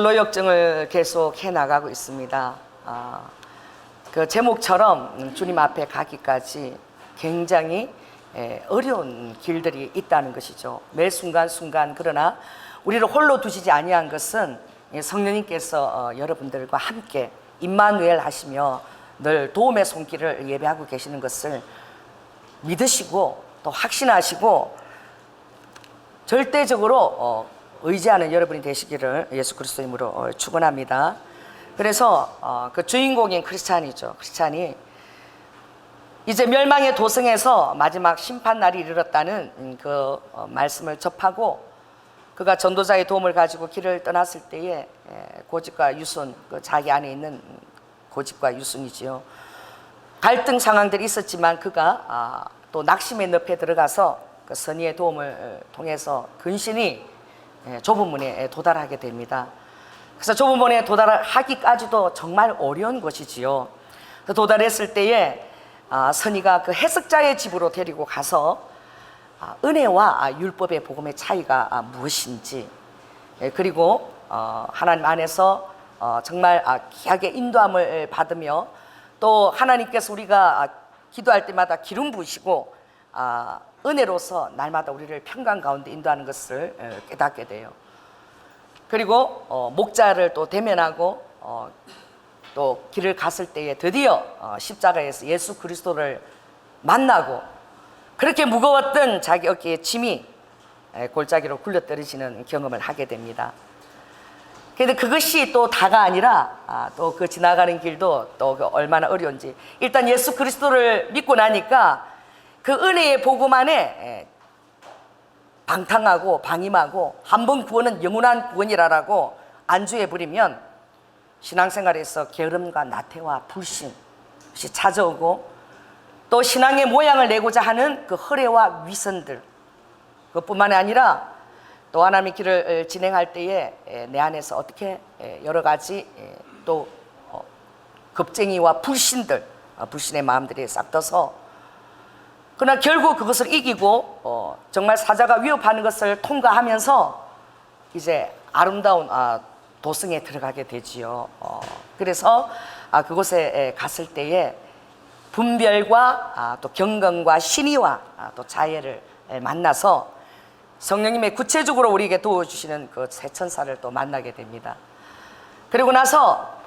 홀로 역정을 계속 해나가고 있습니다. 그 제목처럼 주님 앞에 가기까지 굉장히 어려운 길들이 있다는 것이죠. 매 순간순간. 그러나 우리를 홀로 두시지 아니한 것은 성령님께서 여러분들과 함께 임마누엘 하시며 늘 도움의 손길을 예배하고 계시는 것을 믿으시고 또 확신하시고 절대적으로 의지하는 여러분이 되시기를 예수 그리스도 이름으로 축원합니다. 그래서 그 주인공인 크리스찬이죠. 크리스찬이 이제 멸망의 도성에서 마지막 심판날이 이르렀다는 그 말씀을 접하고 그가 전도자의 도움을 가지고 길을 떠났을 때에 고집과 유순, 그 자기 안에 있는 고집과 유순이지요. 갈등 상황들이 있었지만 그가 또 낙심의 늪에 들어가서 그 선의의 도움을 통해서 근신히 좁은 문에 도달하게 됩니다. 그래서 좁은 문에 도달하기까지도 정말 어려운 것이지요. 도달했을 때에 선의가 그 해석자의 집으로 데리고 가서 은혜와 율법의 복음의 차이가 무엇인지, 그리고 하나님 안에서 정말 귀하게 인도함을 받으며 또 하나님께서 우리가 기도할 때마다 기름 부으시고 은혜로서 날마다 우리를 평강 가운데 인도하는 것을 깨닫게 돼요. 그리고 목자를 또 대면하고 또 길을 갔을 때에 드디어 십자가에서 예수 그리스도를 만나고 그렇게 무거웠던 자기 어깨의 짐이 골짜기로 굴러 떨어지는 경험을 하게 됩니다. 그런데 그것이 또 다가 아니라 또 그 지나가는 길도 또 얼마나 어려운지, 일단 예수 그리스도를 믿고 나니까 그 은혜의 복음 안에 방탕하고 방임하고 한 번 구원은 영원한 구원이라고 안주해 버리면 신앙생활에서 게으름과 나태와 불신 것이 찾아오고 또 신앙의 모양을 내고자 하는 그 허례와 위선들, 그것뿐만이 아니라 또 하나님의 길을 진행할 때에 내 안에서 어떻게 여러 가지 또 겁쟁이와 불신들, 불신의 마음들이 싹떠서 그러나 결국 그것을 이기고 정말 사자가 위협하는 것을 통과하면서 이제 아름다운 도성에 들어가게 되지요. 그래서 그곳에 갔을 때에 분별과 또 경건과 신의와 또 자애를 만나서 성령님의 구체적으로 우리에게 도와주시는 그 새 천사를 또 만나게 됩니다. 그리고 나서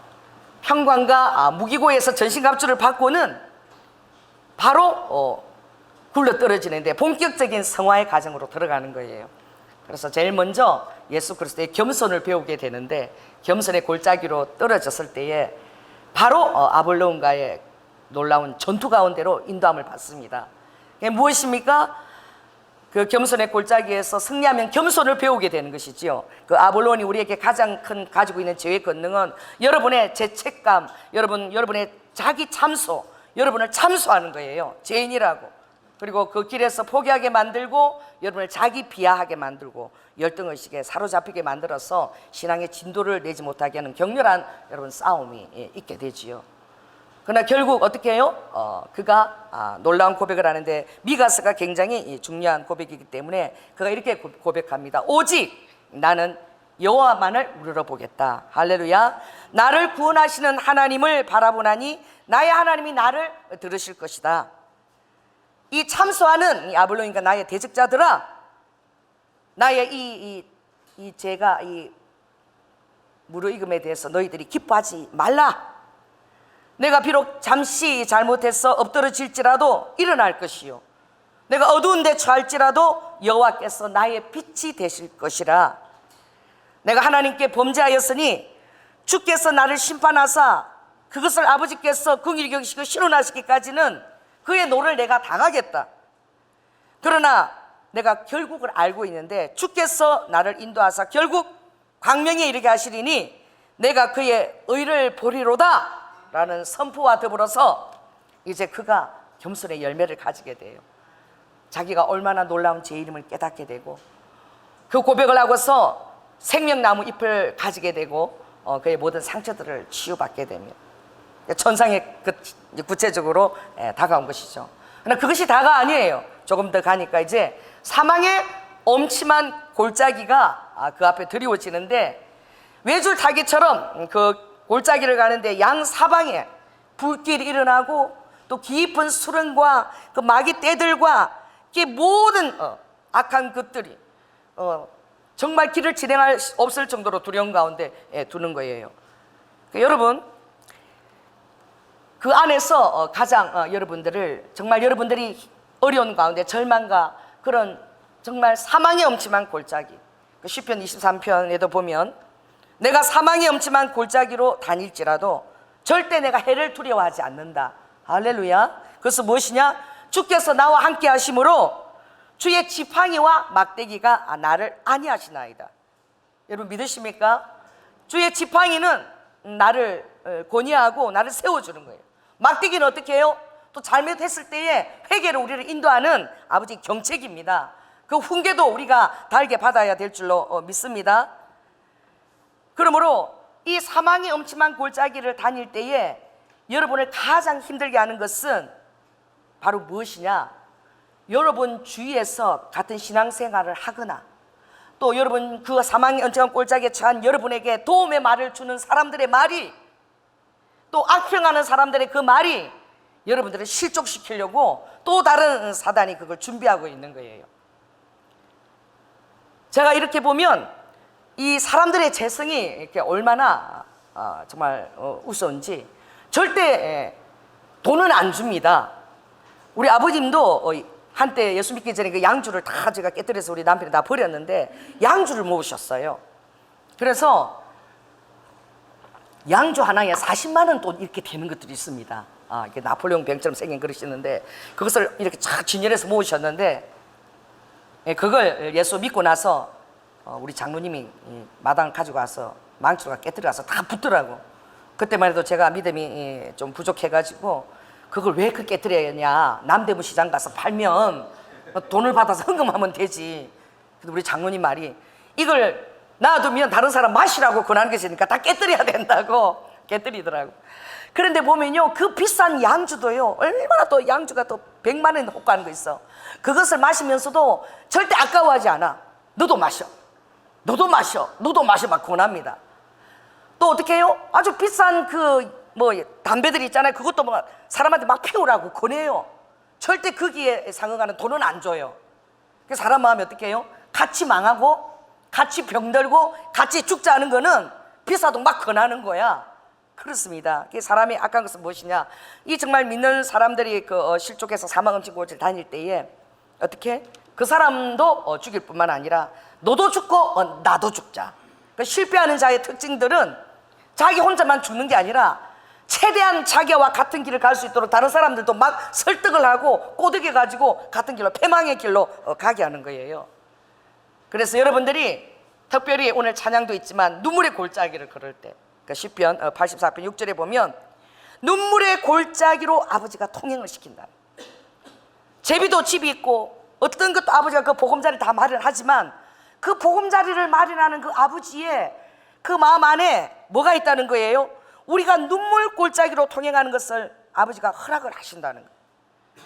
평강과 무기고에서 전신갑주를 받고는 바로 굴러 떨어지는데 본격적인 성화의 과정으로 들어가는 거예요. 그래서 제일 먼저 예수 그리스도의 겸손을 배우게 되는데, 겸손의 골짜기로 떨어졌을 때에 바로 아볼론과의 놀라운 전투 가운데로 인도함을 받습니다. 그게 무엇입니까? 그 겸손의 골짜기에서 승리하면 겸손을 배우게 되는 것이지요. 그 아볼론이 우리에게 가장 큰 가지고 있는 죄의 권능은 여러분의 죄책감, 여러분의 자기 참소, 여러분을 참소하는 거예요. 죄인이라고. 그리고 그 길에서 포기하게 만들고 여러분을 자기 비하하게 만들고 열등의식에 사로잡히게 만들어서 신앙의 진도를 내지 못하게 하는 격렬한 여러분 싸움이 있게 되지요. 그러나 결국 어떻게 해요? 그가 놀라운 고백을 하는데, 미가서가 굉장히 중요한 고백이기 때문에 그가 이렇게 고백합니다. 오직 나는 여호와만을 우러러보겠다. 할렐루야. 나를 구원하시는 하나님을 바라보나니 나의 하나님이 나를 들으실 것이다. 이 참소하는 이 아볼론과 나의 대적자들아, 나의 이 죄가 이 무르익음에 대해서 너희들이 기뻐하지 말라. 내가 비록 잠시 잘못해서 엎드러질지라도 일어날 것이요, 내가 어두운 데 처할지라도 여호와께서 나의 빛이 되실 것이라. 내가 하나님께 범죄하였으니 주께서 나를 심판하사 그것을 아버지께서 긍휼히 여기시고 신원하시기까지는 그의 노를 내가 당하겠다. 그러나 내가 결국을 알고 있는데 주께서 나를 인도하사 결국 광명에 이르게 하시리니 내가 그의 의를 보리로다 라는 선포와 더불어서 이제 그가 겸손의 열매를 가지게 돼요. 자기가 얼마나 놀라운 죄인임을 깨닫게 되고 그 고백을 하고서 생명나무 잎을 가지게 되고 그의 모든 상처들을 치유받게 됩니다. 천상에 구체적으로 다가온 것이죠. 그러나 그것이 다가 아니에요. 조금 더 가니까 이제 사망의 엄침한 골짜기가 그 앞에 드리워지는데 외줄 타기처럼 그 골짜기를 가는데 양 사방에 불길이 일어나고 또 깊은 수렁과 그 마귀 떼들과 이 모든 악한 것들이 정말 길을 진행할 수 없을 정도로 두려운 가운데 두는 거예요. 여러분, 그 안에서 가장 여러분들을 정말 여러분들이 어려운 가운데 절망과 그런 정말 사망의 엄침한 골짜기, 그 시편 23편에도 보면 내가 사망의 엄침한 골짜기로 다닐지라도 절대 내가 해를 두려워하지 않는다. 할렐루야. 그것은 무엇이냐? 주께서 나와 함께 하심으로 주의 지팡이와 막대기가 나를 안위하시나이다. 여러분 믿으십니까? 주의 지팡이는 나를 권위하고 나를 세워주는 거예요. 막대기는 어떻게 해요? 또 잘못했을 때에 회개로 우리를 인도하는 아버지 경책입니다. 그 훈계도 우리가 달게 받아야 될 줄로 믿습니다. 그러므로 이 사망의 엄침한 골짜기를 다닐 때에 여러분을 가장 힘들게 하는 것은 바로 무엇이냐? 여러분 주위에서 같은 신앙생활을 하거나 또 여러분 그 사망의 엄청난 골짜기에 처한 여러분에게 도움의 말을 주는 사람들의 말이, 또 악평하는 사람들의 그 말이 여러분들을 실족시키려고 또 다른 사단이 그걸 준비하고 있는 거예요. 제가 이렇게 보면 이 사람들의 재성이 이렇게 얼마나 정말 우스운지, 절대 돈은 안 줍니다. 우리 아버님도 한때 예수 믿기 전에 그 양주를 다 제가 깨뜨려서 우리 남편이 다 버렸는데 양주를 모으셨어요. 그래서 양주 하나에 40만 원 돈 이렇게 되는 것들이 있습니다. 이렇게 나폴레옹 병처럼 생긴 그릇이었는데 그것을 이렇게 쫙 진열해서 모으셨는데, 그걸 예수 믿고 나서 우리 장로님이 마당 가지고 와서 망치로 깨뜨려서 다 붙더라고. 그때만 해도 제가 믿음이 좀 부족해가지고 그걸 왜 그렇게 깨뜨려야, 남대문 시장 가서 팔면 돈을 받아서 헌금하면 되지. 근데 우리 장로님 말이 이걸 놔두면 다른 사람 마시라고 권하는 것이니까 다 깨뜨려야 된다고 깨뜨리더라고. 그런데 보면요, 그 비싼 양주도요, 얼마나 또 양주가 또 100만 원 호가하는 거 있어. 그것을 마시면서도 절대 아까워하지 않아. 너도 마셔, 너도 마셔, 너도 마셔 막 권합니다. 또 어떻게 해요? 아주 비싼 그 담배들 있잖아요. 그것도 뭐 사람한테 막 피우라고 권해요. 절대 거기에 상응하는 돈은 안 줘요. 그 사람 마음이 어떻게 해요? 같이 망하고 같이 병들고 같이 죽자 하는 거는 비싸도 막 권하는 거야. 그렇습니다. 사람이 악한 것은 무엇이냐? 이 정말 믿는 사람들이 그 실족해서 사망음식 골짜기를 다닐 때에 어떻게? 그 사람도 죽일 뿐만 아니라 너도 죽고 나도 죽자. 그 실패하는 자의 특징들은 자기 혼자만 죽는 게 아니라 최대한 자기와 같은 길을 갈 수 있도록 다른 사람들도 막 설득을 하고 꼬드겨 가지고 같은 길로, 패망의 길로 가게 하는 거예요. 그래서 여러분들이 특별히 오늘 찬양도 있지만 눈물의 골짜기를 걸을 때, 그 시편 84편 6절에 보면 눈물의 골짜기로 아버지가 통행을 시킨다. 제비도 집이 있고 어떤 것도 아버지가 그 보금자리 다 마련하지만 그 보금자리를 마련하는 그 아버지의 그 마음 안에 뭐가 있다는 거예요? 우리가 눈물 골짜기로 통행하는 것을 아버지가 허락을 하신다는 거예요.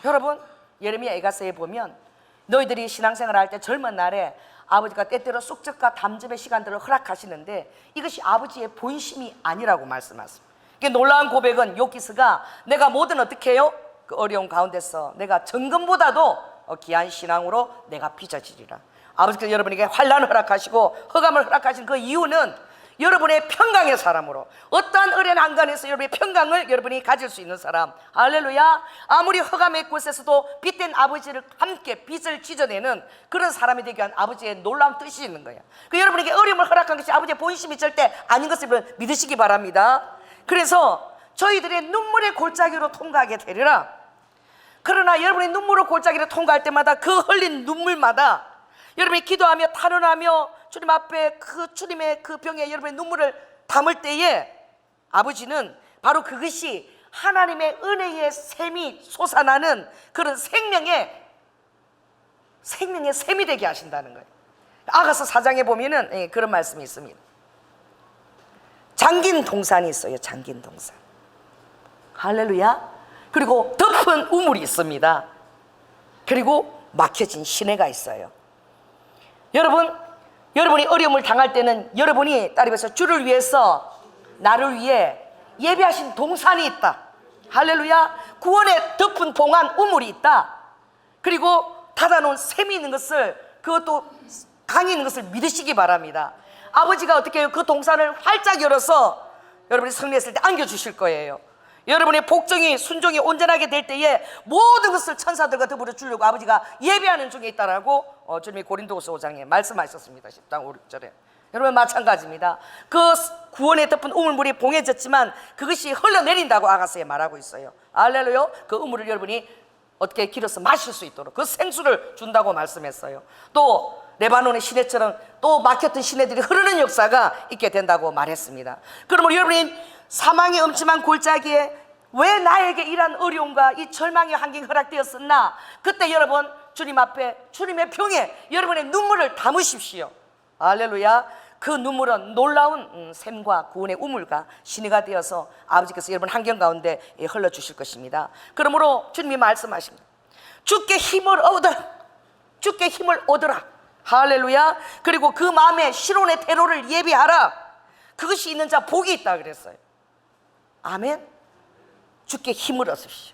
여러분, 예레미야 에가서에 보면 너희들이 신앙생활을 할 때 젊은 날에 아버지가 때때로 숙적과 담점의 시간들을 허락하시는데 이것이 아버지의 본심이 아니라고 말씀하십니다. 이게 놀라운 고백은 욥기서가 내가 뭐든 어떻게 해요? 그 어려운 가운데서 내가 정금보다도 귀한 신앙으로 내가 빚어지리라. 아버지께서 여러분에게 환난을 허락하시고 허감을 허락하신 그 이유는 여러분의 평강의 사람으로, 어떠한 어려운 한간에서 여러분의 평강을 여러분이 가질 수 있는 사람, 할렐루야. 아무리 허감의 곳에서도 빚된 아버지를 함께 빚을 찢어내는 그런 사람이 되기 위한 아버지의 놀라운 뜻이 있는 거예요. 그 여러분에게 어려움을 허락한 것이 아버지의 본심이 절대 아닌 것을 믿으시기 바랍니다. 그래서 저희들의 눈물의 골짜기로 통과하게 되리라. 그러나 여러분의 눈물의 골짜기를 통과할 때마다 그 흘린 눈물마다 여러분이 기도하며 탄원하며 주님 앞에 그 주님의 그 병에 여러분의 눈물을 담을 때에 아버지는 바로 그것이 하나님의 은혜의 샘이 솟아나는 그런 생명의 샘이 되게 하신다는 거예요. 아가서 4장에 보면은 그런 말씀이 있습니다. 잠긴 동산이 있어요. 잠긴 동산. 할렐루야. 그리고 덮은 우물이 있습니다. 그리고 막혀진 시내가 있어요. 여러분, 여러분이 어려움을 당할 때는 여러분이 따라해서 주를 위해서 나를 위해 예비하신 동산이 있다. 할렐루야. 구원의 덮은 봉한 우물이 있다. 그리고 닫아놓은 샘이 있는 것을, 그것도 강이 있는 것을 믿으시기 바랍니다. 아버지가 어떻게 해요? 그 동산을 활짝 열어서 여러분이 승리했을 때 안겨주실 거예요. 여러분의 복종이, 순종이 온전하게 될 때에 모든 것을 천사들과 더불어 주려고 아버지가 예비하는 중에 있다라고 주님이 고린도후서 5장에 말씀하셨습니다. 10장 5, 6절에. 여러분 마찬가지입니다. 그 구원에 덮은 우물물이 봉해졌지만 그것이 흘러내린다고 아가서에 말하고 있어요. 할렐루야. 그 우물을 여러분이 어떻게 길어서 마실 수 있도록 그 생수를 준다고 말씀했어요. 또 레바논의 시내처럼 또 막혔던 시내들이 흐르는 역사가 있게 된다고 말했습니다. 그러므로 여러분이 사망의 엄침한 골짜기에 왜 나에게 이러한 어려움과 이 절망의 환경이 허락되었었나? 그때 여러분 주님 앞에, 주님의 병에 여러분의 눈물을 담으십시오. 할렐루야. 그 눈물은 놀라운 샘과 구원의 우물과 신의가 되어서 아버지께서 여러분 환경 가운데 흘러주실 것입니다. 그러므로 주님이 말씀하십니다. 주께 힘을 얻어라. 주께 힘을 얻어라. 할렐루야. 그리고 그 마음에 시론의 테러를 예비하라. 그것이 있는 자 복이 있다 그랬어요. 아멘. 주께 힘을 얻으십시오.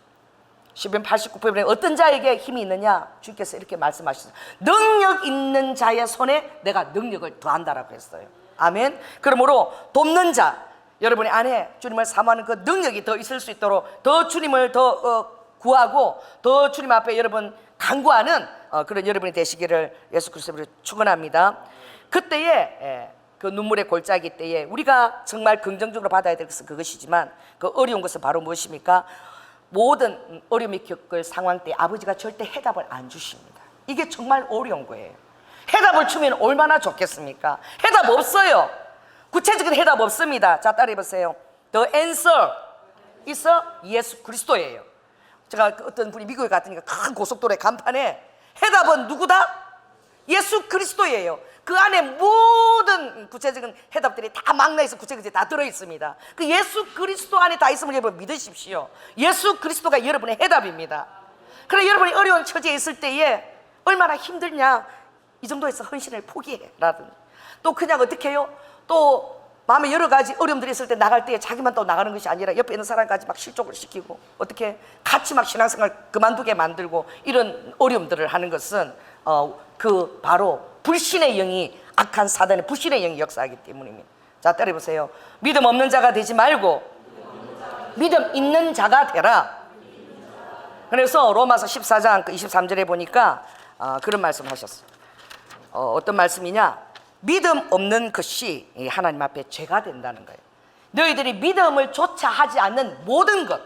시편 89편에 어떤 자에게 힘이 있느냐? 주께서 이렇게 말씀하셨어요. 능력 있는 자의 손에 내가 능력을 더한다라고 했어요. 아멘. 그러므로 돕는 자, 여러분의 안에 주님을 사모하는 그 능력이 더 있을 수 있도록 더 주님을 더 구하고 더 주님 앞에 여러분 간구하는 그런 여러분이 되시기를 예수 그리스도로 축원합니다. 그때에 그 눈물의 골짜기 때에 우리가 정말 긍정적으로 받아야 될 것은 그것이지만 그 어려운 것은 바로 무엇입니까? 모든 어려움이 겪을 상황 때 아버지가 절대 해답을 안 주십니다. 이게 정말 어려운 거예요. 해답을 주면 얼마나 좋겠습니까? 해답 없어요. 구체적인 해답 없습니다. 자, 따라해보세요. The answer is 예수 그리스도예요. 제가 어떤 분이 미국에 갔더니 큰 고속도로의 간판에 해답은 누구다? 예수 그리스도예요. 그 안에 모든 구체적인 해답들이 다 망라해서 구체적으로 다 들어있습니다. 그 예수 그리스도 안에 다 있음을 여러분 믿으십시오. 예수 그리스도가 여러분의 해답입니다. 그래 여러분이 어려운 처지에 있을 때에 얼마나 힘들냐, 이 정도에서 헌신을 포기해 라든지, 또 그냥 어떻게 해요? 또 마음에 여러 가지 어려움들이 있을 때 나갈 때 자기만 또 나가는 것이 아니라 옆에 있는 사람까지 막 실족을 시키고 어떻게 같이 막 신앙생활 그만두게 만들고 이런 어려움들을 하는 것은 그 바로 불신의 영이, 악한 사단의 불신의 영이 역사하기 때문입니다. 자, 따라해보세요. 믿음 없는 자가 되지 말고 믿음 있는 자가 되라. 그래서 로마서 14장 23절에 보니까 그런 말씀 하셨어요. 어떤 말씀이냐? 믿음 없는 것이 하나님 앞에 죄가 된다는 거예요. 너희들이 믿음을 조차 하지 않는 모든 것,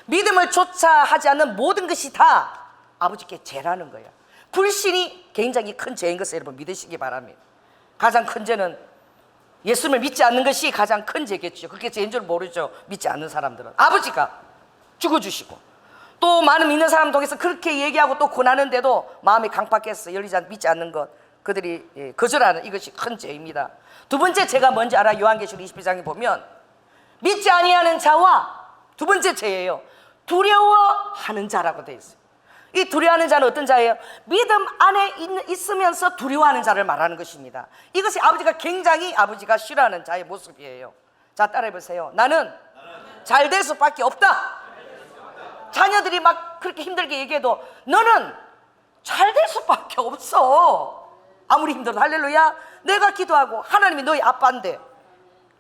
믿음을 조차 하지 않는 모든 것이 다 아버지께 죄라는 거예요. 불신이 굉장히 큰 죄인 것을 여러분 믿으시기 바랍니다. 가장 큰 죄는 예수님을 믿지 않는 것이 가장 큰 죄겠죠. 그게 죄인 줄 모르죠. 믿지 않는 사람들은. 아버지가 죽어주시고 또 많은 믿는 사람 통해서 그렇게 얘기하고 또 권하는데도 마음이 강팍해서 열리지 않고 믿지 않는 것, 그들이 거절하는 이것이 큰 죄입니다. 두 번째 죄가 뭔지 알아? 요한계시록 22장에 보면 믿지 아니하는 자와 두 번째 죄예요. 두려워하는 자라고 되어 있어요. 이 두려워하는 자는 어떤 자예요? 믿음 안에 있으면서 두려워하는 자를 말하는 것입니다. 이것이 아버지가 굉장히 아버지가 싫어하는 자의 모습이에요. 자, 따라해보세요. 나는 잘 될 수밖에 없다. 자녀들이 막 그렇게 힘들게 얘기해도 너는 잘 될 수밖에 없어. 아무리 힘들어도. 할렐루야. 내가 기도하고 하나님이 너희 아빠인데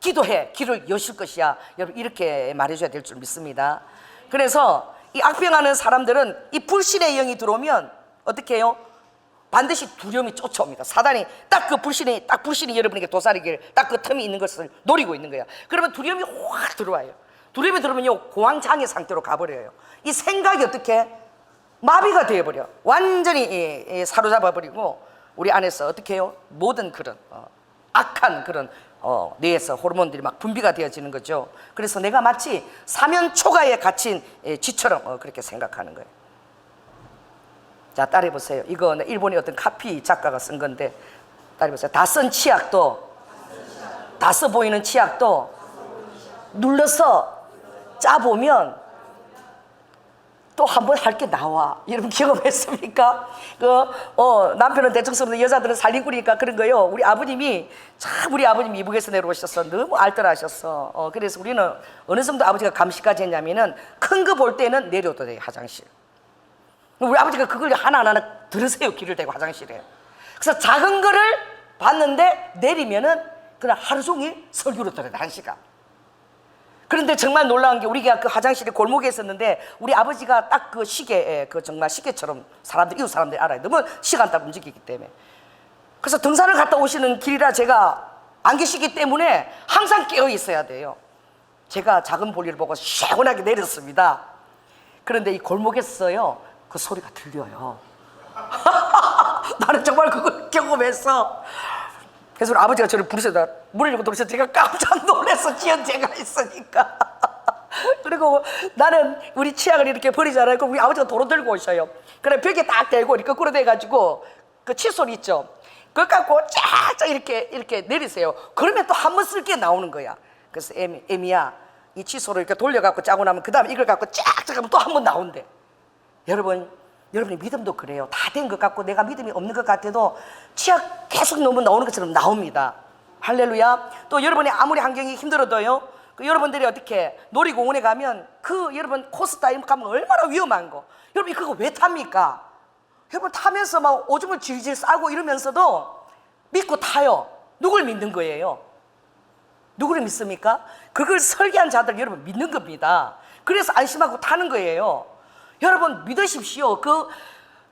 기도해, 길을 여실 것이야. 여러분 이렇게 말해줘야 될 줄 믿습니다. 그래서 이 악병하는 사람들은 이 불신의 영이 들어오면 어떻게 해요? 반드시 두려움이 쫓아옵니다. 사단이 딱 그 불신이 여러분에게 도사리길 딱 그 틈이 있는 것을 노리고 있는 거야. 그러면 두려움이 확 들어와요. 두려움이 들어오면요 공황장애 상태로 가버려요. 이 생각이 어떻게 마비가 되어버려. 완전히 사로잡아버리고 우리 안에서 어떻게 해요? 모든 그런 악한 그런 뇌에서 호르몬들이 막 분비가 되어지는 거죠. 그래서 내가 마치 사면 초가에 갇힌 쥐처럼 그렇게 생각하는 거예요. 자, 따라해보세요. 이거 일본의 어떤 카피 작가가 쓴 건데 따라해보세요. 다 쓴 치약도, 다 써 보이는 치약도 눌러서 짜보면 또 한 번 할 게 나와. 여러분 경험했습니까? 남편은 대충스러운데 여자들은 살림꾼이니까 그런 거요. 우리 아버님이 미국에서 내려오셔서 너무 알뜰하셨어. 그래서 우리는 어느 정도 아버지가 감시까지 했냐면은 큰 거 볼 때는 내려도 돼요, 화장실. 우리 아버지가 그걸 하나하나 들으세요, 길을 대고 화장실에. 그래서 작은 거를 봤는데 내리면은 그날 하루 종일 설교를 들어야 돼, 1시간. 그런데 정말 놀라운 게 우리가 그 화장실이 골목에 있었는데 우리 아버지가 딱 그 시계, 그 정말 시계처럼 이웃 사람들이 알아요. 너무 시간 따라 움직이기 때문에. 그래서 등산을 갔다 오시는 길이라 제가 안 계시기 때문에 항상 깨어 있어야 돼요. 제가 작은 볼일을 보고 시원하게 내렸습니다. 그런데 이 골목에서요, 그 소리가 들려요. 나는 정말 그걸 경험했어. 그래서 우리 아버지가 저를 부르셔다 문을 열고 들어오셔서 제가 깜짝 놀라서 기현제가 있으니까. 그리고 나는 우리 치약을 이렇게 버리잖아요. 그럼 우리 아버지가 도로 들고 오셔요. 그래 벽에 딱 대고 이렇게 거꾸로 대가지고 그 칫솔 있죠. 그걸 갖고 쫙쫙 이렇게 내리세요. 그러면 또 한 번 쓸 게 나오는 거야. 그래서 애미야, 이 칫솔을 이렇게 돌려갖고 짜고 나면 그 다음에 이걸 갖고 쫙쫙 하면 또 한 번 나온대. 여러분의 믿음도 그래요. 다 된 것 같고 내가 믿음이 없는 것 같아도 치약 계속 넣으면 나오는 것처럼 나옵니다. 할렐루야. 또 여러분이 아무리 환경이 힘들어도요, 여러분들이 어떻게 놀이공원에 가면 여러분 코스타임 가면 얼마나 위험한 거. 여러분 그거 왜 탑니까? 여러분 타면서 막 오줌을 질질 싸고 이러면서도 믿고 타요. 누굴 믿는 거예요? 누구를 믿습니까? 그걸 설계한 자들 여러분 믿는 겁니다. 그래서 안심하고 타는 거예요. 여러분 믿으십시오. 그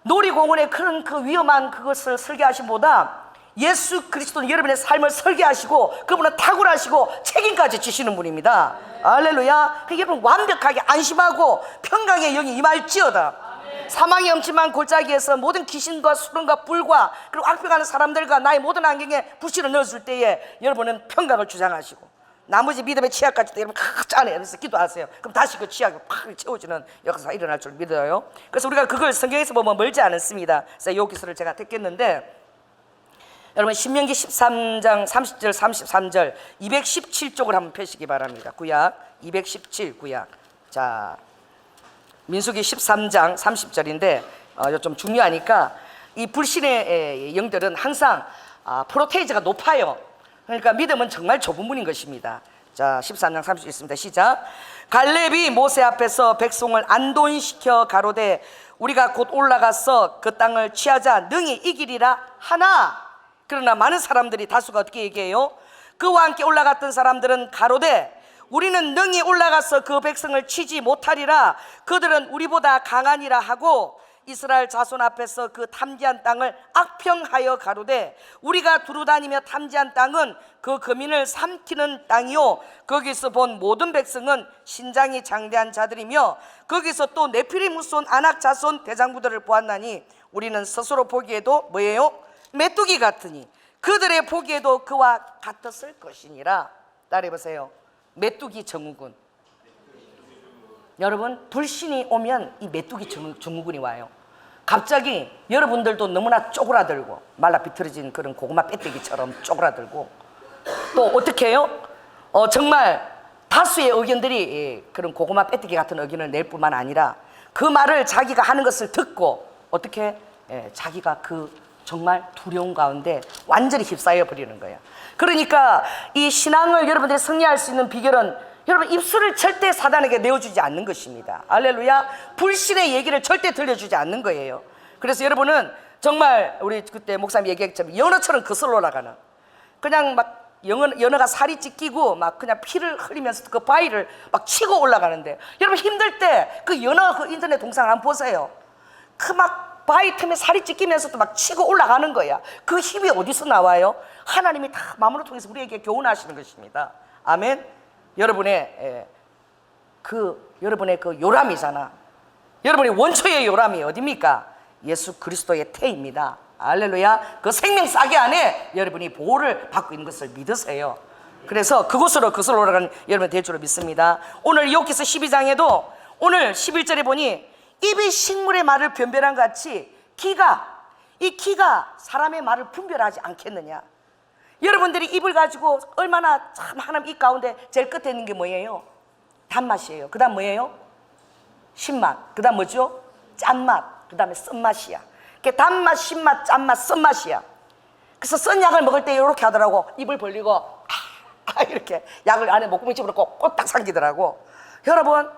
놀이공원의 그런 그 위험한 그것을 설계하신 보다 예수 그리스도는 여러분의 삶을 설계하시고 그분은 탁월하시고 책임까지 지시는 분입니다. 할렐루야. 여러분 완벽하게 안심하고 평강의 영이 임할지어다. 사망의 엄침한 골짜기에서 모든 귀신과 수렁과 불과 그리고 악평하는 사람들과 나의 모든 안경에 불씨를 넣어줄 때에 여러분은 평강을 주장하시고 나머지 믿음의 치약까지 여러분 짠해 그래서 기도하세요. 그럼 다시 그 치약이 팍 채워지는 역사가 일어날 줄 믿어요. 그래서 우리가 그걸 성경에서 보면 멀지 않습니다. 그래서 이 기술을 제가 택했는데 여러분 신명기 13장 30절 33절 217쪽을 한번 펴시기 바랍니다. 구약 217 구약. 자, 민수기 13장 30절인데 좀 중요하니까 이 불신의 영들은 항상 프로테이즈가 높아요. 그러니까 믿음은 정말 좁은 문인 것입니다. 자, 13장 30절 있습니다. 시작. 갈렙이 모세 앞에서 백성을 안돈시켜 가로되 우리가 곧 올라가서 그 땅을 취하자 능히 이기리라 하나. 그러나 많은 사람들이 다수가 어떻게 얘기해요? 그와 함께 올라갔던 사람들은 가로되 우리는 능히 올라가서 그 백성을 치지 못하리라. 그들은 우리보다 강하니라 하고 이스라엘 자손 앞에서 그 탐지한 땅을 악평하여 가로되 우리가 두루다니며 탐지한 땅은 그 거민을 삼키는 땅이요 거기서 본 모든 백성은 신장이 장대한 자들이며 거기서 또 네피림 후손 아낙 자손 대장부들을 보았나니 우리는 스스로 보기에도 뭐예요? 메뚜기 같으니 그들의 보기에도 그와 같았을 것이니라. 따라해보세요. 메뚜기 증후군. 여러분 불신이 오면 이 메뚜기 증후군이 와요. 갑자기 여러분들도 너무나 쪼그라들고 말라 비틀어진 그런 고구마 빼떼기처럼 쪼그라들고 또 어떻게 해요? 정말 다수의 의견들이 그런 고구마 빼떼기 같은 의견을 낼 뿐만 아니라 그 말을 자기가 하는 것을 듣고 어떻게 자기가 그 정말 두려움 가운데 완전히 휩싸여 버리는 거예요. 그러니까 이 신앙을 여러분들이 승리할 수 있는 비결은 여러분 입술을 절대 사단에게 내어주지 않는 것입니다. 할렐루야. 불신의 얘기를 절대 들려주지 않는 거예요. 그래서 여러분은 정말 우리 그때 목사님 얘기했지만 연어처럼 거슬러 올라가는 그냥 막 연어가 살이 찢기고 막 그냥 피를 흘리면서 그 바위를 막 치고 올라가는데 여러분 힘들 때 그 연어 그 인터넷 동영상 한번 보세요. 그 막 바위 틈에 살이 찢기면서도 막 치고 올라가는 거야. 그 힘이 어디서 나와요? 하나님이 다 마음으로 통해서 우리에게 교훈하시는 것입니다. 아멘. 여러분의 그 요람이잖아. 여러분의 원초의 요람이 어디입니까? 예수 그리스도의 태입니다. 할렐루야. 그 생명 싸게 안에 여러분이 보호를 받고 있는 것을 믿으세요. 그래서 그곳으로 올라가는 여러분 될 줄로 믿습니다. 오늘 욥기서 12장에도 오늘 11절에 보니 입이 식물의 말을 변별한 것 같이 이 기가 사람의 말을 분별하지 않겠느냐. 여러분들이 입을 가지고 얼마나 참 하나님 이 가운데 제일 끝에 있는 게 뭐예요? 단맛이에요. 그 다음 뭐예요? 신맛, 그 다음 뭐죠? 짠맛, 그 다음에 쓴맛이야. 단맛, 신맛, 짠맛, 쓴맛이야. 그래서 쓴 약을 먹을 때 이렇게 하더라고. 입을 벌리고 이렇게 약을 안에 목구멍 집어넣고 꼴딱 삼키더라고. 여러분,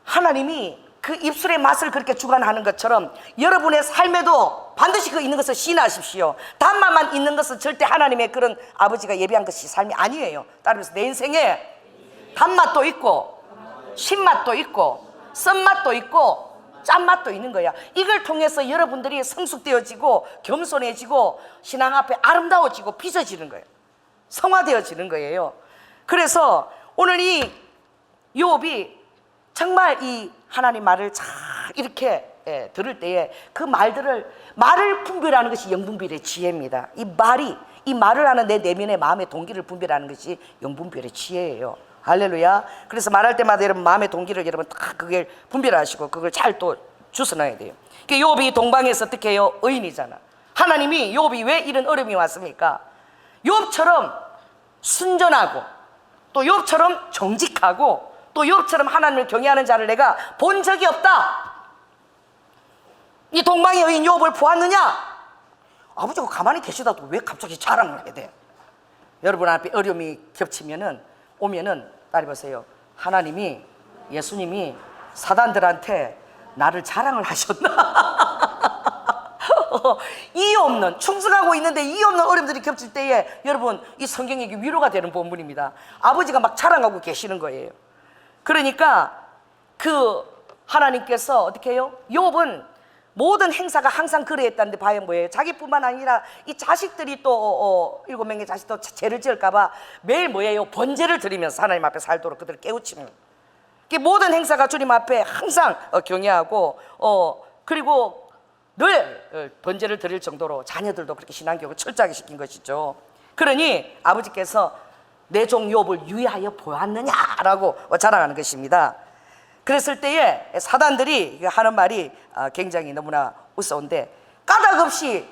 하나님이 그 입술의 맛을 그렇게 주관하는 것처럼 여러분의 삶에도 반드시 그 있는 것을 신하십시오. 단맛만 있는 것은 절대 하나님의 그런 아버지가 예비한 것이 삶이 아니에요. 따라서 내 인생에 단맛도 있고 신맛도 있고 쓴맛도 있고 짠맛도 있는 거야. 이걸 통해서 여러분들이 성숙되어지고 겸손해지고 신앙 앞에 아름다워지고 빚어지는 거예요. 성화되어지는 거예요. 그래서 오늘 이 욥이 정말 이 하나님 말을 잘 이렇게 들을 때에 그 말을 분별하는 것이 영분별의 지혜입니다. 이 말을 하는 내 내면의 마음의 동기를 분별하는 것이 영분별의 지혜예요. 할렐루야. 그래서 말할 때마다 여러분 마음의 동기를 여러분 다 그걸 분별하시고 그걸 잘 또 주워 넣어야 돼요. 욥이 동방에서 어떻게 해요? 의인이잖아. 하나님이 욥이 왜 이런 어려움이 왔습니까? 욥처럼 순전하고 또 욥처럼 정직하고 또 욥처럼 하나님을 경외하는 자를 내가 본 적이 없다. 이 동방의 의인 욥을 보았느냐? 아버지가 가만히 계시다도 왜 갑자기 자랑을 하게 돼? 여러분 앞에 어려움이 오면은 따라 보세요. 하나님이, 예수님이 사단들한테 나를 자랑을 하셨나? 이유 없는, 충성하고 있는데 이유 없는 어려움들이 겹칠 때에 여러분 이 성경이 위로가 되는 본문입니다. 아버지가 막 자랑하고 계시는 거예요. 그러니까 그 하나님께서 어떻게 해요? 욥은 모든 행사가 항상 그러했다는데 과연 뭐예요? 자기뿐만 아니라 이 자식들이 또 7명의 자식도 죄를 지을까봐 매일 뭐예요? 번제를 드리면서 하나님 앞에 살도록 그들을 깨우치는, 모든 행사가 주님 앞에 항상 경외하고 그리고 늘 번제를 드릴 정도로 자녀들도 그렇게 신앙교육을 철저하게 시킨 것이죠. 그러니 아버지께서 내 종 욥을 유의하여 보았느냐라고 자랑하는 것입니다. 그랬을 때에 사단들이 하는 말이 굉장히 너무나 우스운데, 까닭없이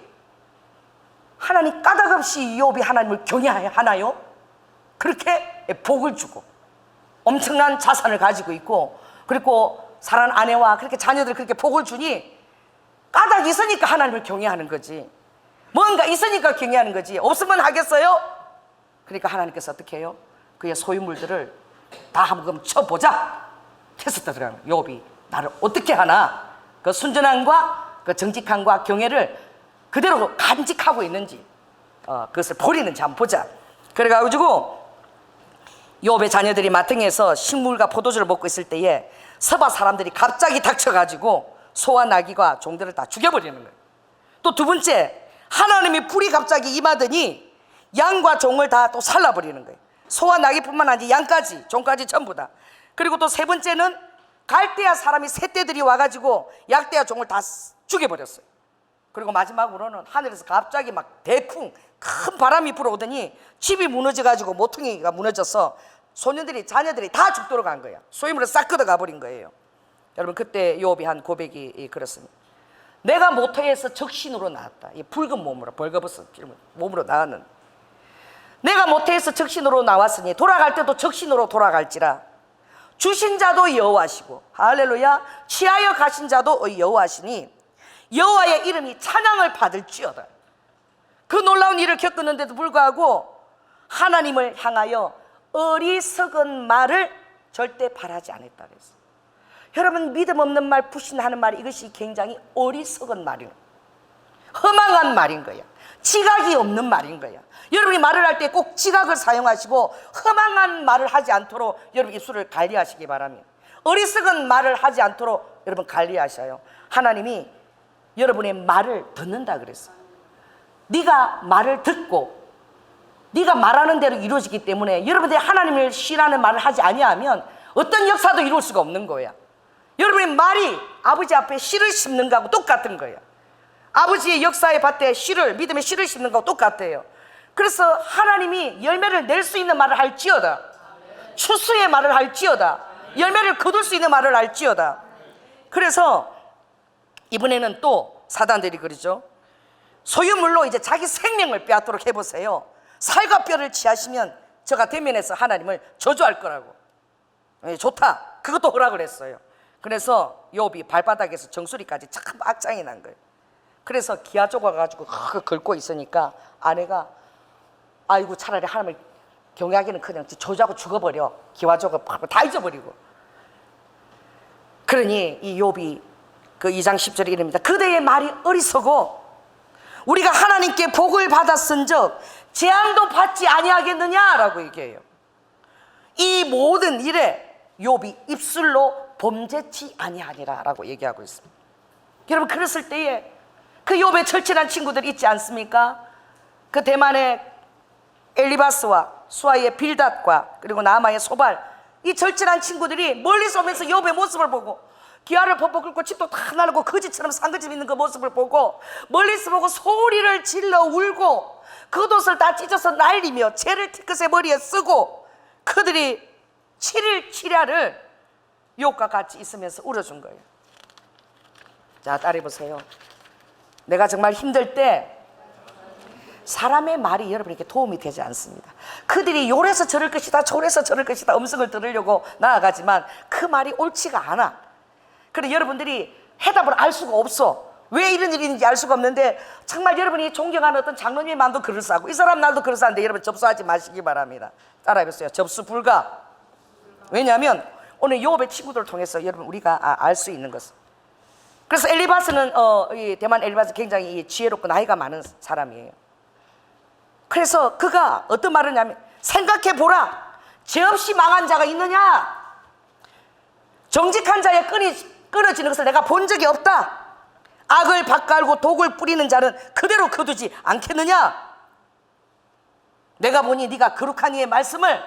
욥이 하나님을 경외하나요? 그렇게 복을 주고 엄청난 자산을 가지고 있고 그리고 사랑하는 아내와 그렇게 자녀들 그렇게 복을 주니 까닭이 있으니까 하나님을 경외하는 거지. 뭔가 있으니까 경외하는 거지. 없으면 하겠어요? 그러니까 하나님께서 어떻게 해요? 그의 소유물들을 다 한번 쳐보자 캐스터 들어가는 욥이 나를 어떻게 하나, 그 순전함과 그 정직함과 경외를 그대로 간직하고 있는지 그것을 버리는지 한번 보자. 그래가지고 욥의 자녀들이 마탱에서 식물과 포도주를 먹고 있을 때에 서바 사람들이 갑자기 닥쳐가지고 소와 나귀와 종들을 다 죽여버리는 거예요. 또 두 번째, 하나님이 불이 갑자기 임하더니 양과 종을 다 또 살라버리는 거예요. 소와 나귀뿐만 아니라 양까지 종까지 전부 다. 그리고 또 세 번째는 갈대아 사람이 새떼들이 와가지고 약대아 종을 다 죽여버렸어요. 그리고 마지막으로는 하늘에서 갑자기 막 대풍 큰 바람이 불어오더니 집이 무너져가지고 모퉁이가 무너져서 소년들이 자녀들이 다 죽도록 한 거예요. 소유물을 싹 걷어가 버린 거예요. 여러분 그때 욥이 한 고백이 그렇습니다. 내가 모태에서 적신으로 나왔다. 이 붉은 몸으로 벌거벗은 몸으로 나왔는, 내가 모태에서 적신으로 나왔으니 돌아갈 때도 적신으로 돌아갈지라. 주신 자도 여호와시고 할렐루야, 취하여 가신 자도 여호와시니 여호와의 이름이 찬양을 받을지어다. 그 놀라운 일을 겪었는데도 불구하고 하나님을 향하여 어리석은 말을 절대 바라지 않았다 그랬어요. 여러분 믿음 없는 말, 불신하는 말, 이것이 굉장히 어리석은 말이에요. 허망한 말인 거야. 지각이 없는 말인 거야. 여러분이 말을 할 때 꼭 지각을 사용하시고 허망한 말을 하지 않도록 여러분 입술을 관리하시기 바랍니다. 어리석은 말을 하지 않도록 여러분 관리하셔요. 하나님이 여러분의 말을 듣는다 그랬어요. 네가 말을 듣고 네가 말하는 대로 이루어지기 때문에 여러분들이 하나님을 신하는 말을 하지 아니하면 어떤 역사도 이룰 수가 없는 거야. 여러분의 말이 아버지 앞에 씨를 심는 거하고 똑같은 거예요. 아버지의 역사의 밭에 씨를, 믿음의 씨를 심는 거하고 똑같아요. 그래서 하나님이 열매를 낼 수 있는 말을 할지어다, 추수의 말을 할지어다, 열매를 거둘 수 있는 말을 할지어다. 그래서 이번에는 또 사단들이 그러죠. 소유물로 이제 자기 생명을 빼앗도록 해보세요. 살과 뼈를 취하시면 저가 대면해서 하나님을 저주할 거라고. 좋다, 그것도 허락을 했어요. 그래서 욥이 발바닥에서 정수리까지 참 악장이 난 거예요. 그래서 기아조가 가지고 긁고 있으니까 아내가 아이고 차라리 하나님을 경외하기는 그냥 조자고 죽어버려. 기와조가 다 잊어버리고. 그러니 이 욥이 그 2장 10절에 이릅니다. 그대의 말이 어리석고 우리가 하나님께 복을 받았은즉 재앙도 받지 아니하겠느냐라고 얘기해요. 이 모든 일에 욥이 입술로 범죄치 아니하니라라고 얘기하고 있습니다. 여러분, 그랬을 때에 그 욥의 철친한 친구들 있지 않습니까? 그 대만의 엘리바스와 수아의 빌닷과 그리고 나아마의 소발, 이 절친한 친구들이 멀리서 오면서 욥의 모습을 보고 기아를 퍽퍽 끓고 집도 다 날고 거지처럼 상그집 있는 그 모습을 보고 멀리서 보고 소리를 질러 울고 겉옷을 다 찢어서 날리며 재를 티끝에 머리에 쓰고 그들이 7일 7야를 욥과 같이 있으면서 울어준 거예요. 자, 따라해보세요. 내가 정말 힘들 때 사람의 말이 여러분에게 도움이 되지 않습니다. 그들이 요래서 저럴 것이다 저래서 저럴 것이다 음성을 들으려고 나아가지만 그 말이 옳지가 않아. 그래 여러분들이 해답을 알 수가 없어. 왜 이런 일이 있는지 알 수가 없는데 정말 여러분이 존경하는 어떤 장로님의 마음도 그럴싸하고 이 사람 날도 그럴싸한데 여러분 접수하지 마시기 바랍니다. 따라해보세요. 접수 불가. 왜냐하면 오늘 욥의 친구들을 통해서 여러분 우리가 알 수 있는 것은, 그래서 엘리바스는 이 대만 엘리바스 굉장히 지혜롭고 나이가 많은 사람이에요. 그래서 그가 어떤 말을 하냐면 생각해보라. 죄 없이 망한 자가 있느냐? 정직한 자의 끈이 끊어지는 것을 내가 본 적이 없다. 악을 밭갈고 독을 뿌리는 자는 그대로 거두지 않겠느냐? 내가 보니 네가 거룩한 이의 말씀을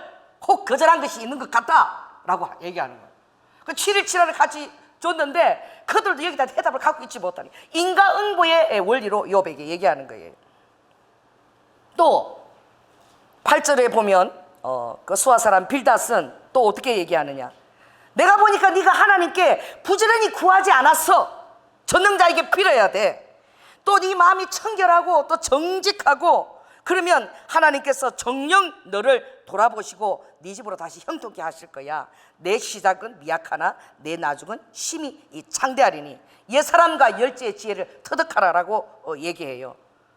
혹 거절한 것이 있는 것 같다 라고 얘기하는 거예요. 그 7일 7화를 같이 줬는데 그들도 여기다 해답을 갖고 있지 못하니 인과응보의 원리로 욥에게 얘기하는 거예요. 또 8절에 보면 그 수아 사람 빌닷은 또 어떻게 얘기하느냐? 내가 보니까 네가 하나님께 부지런히 구하지 않았어. 전능자에게 빌어야 돼. 또 네 마음이 청결하고 또 정직하고 그러면 하나님께서 정녕 너를 돌아보시고 네 집으로 다시 형통케 하실 거야. 내 시작은 미약하나 내 나중은 심히 창대하리니 옛사람과 열지의 지혜를 터득하라라고 얘기해요.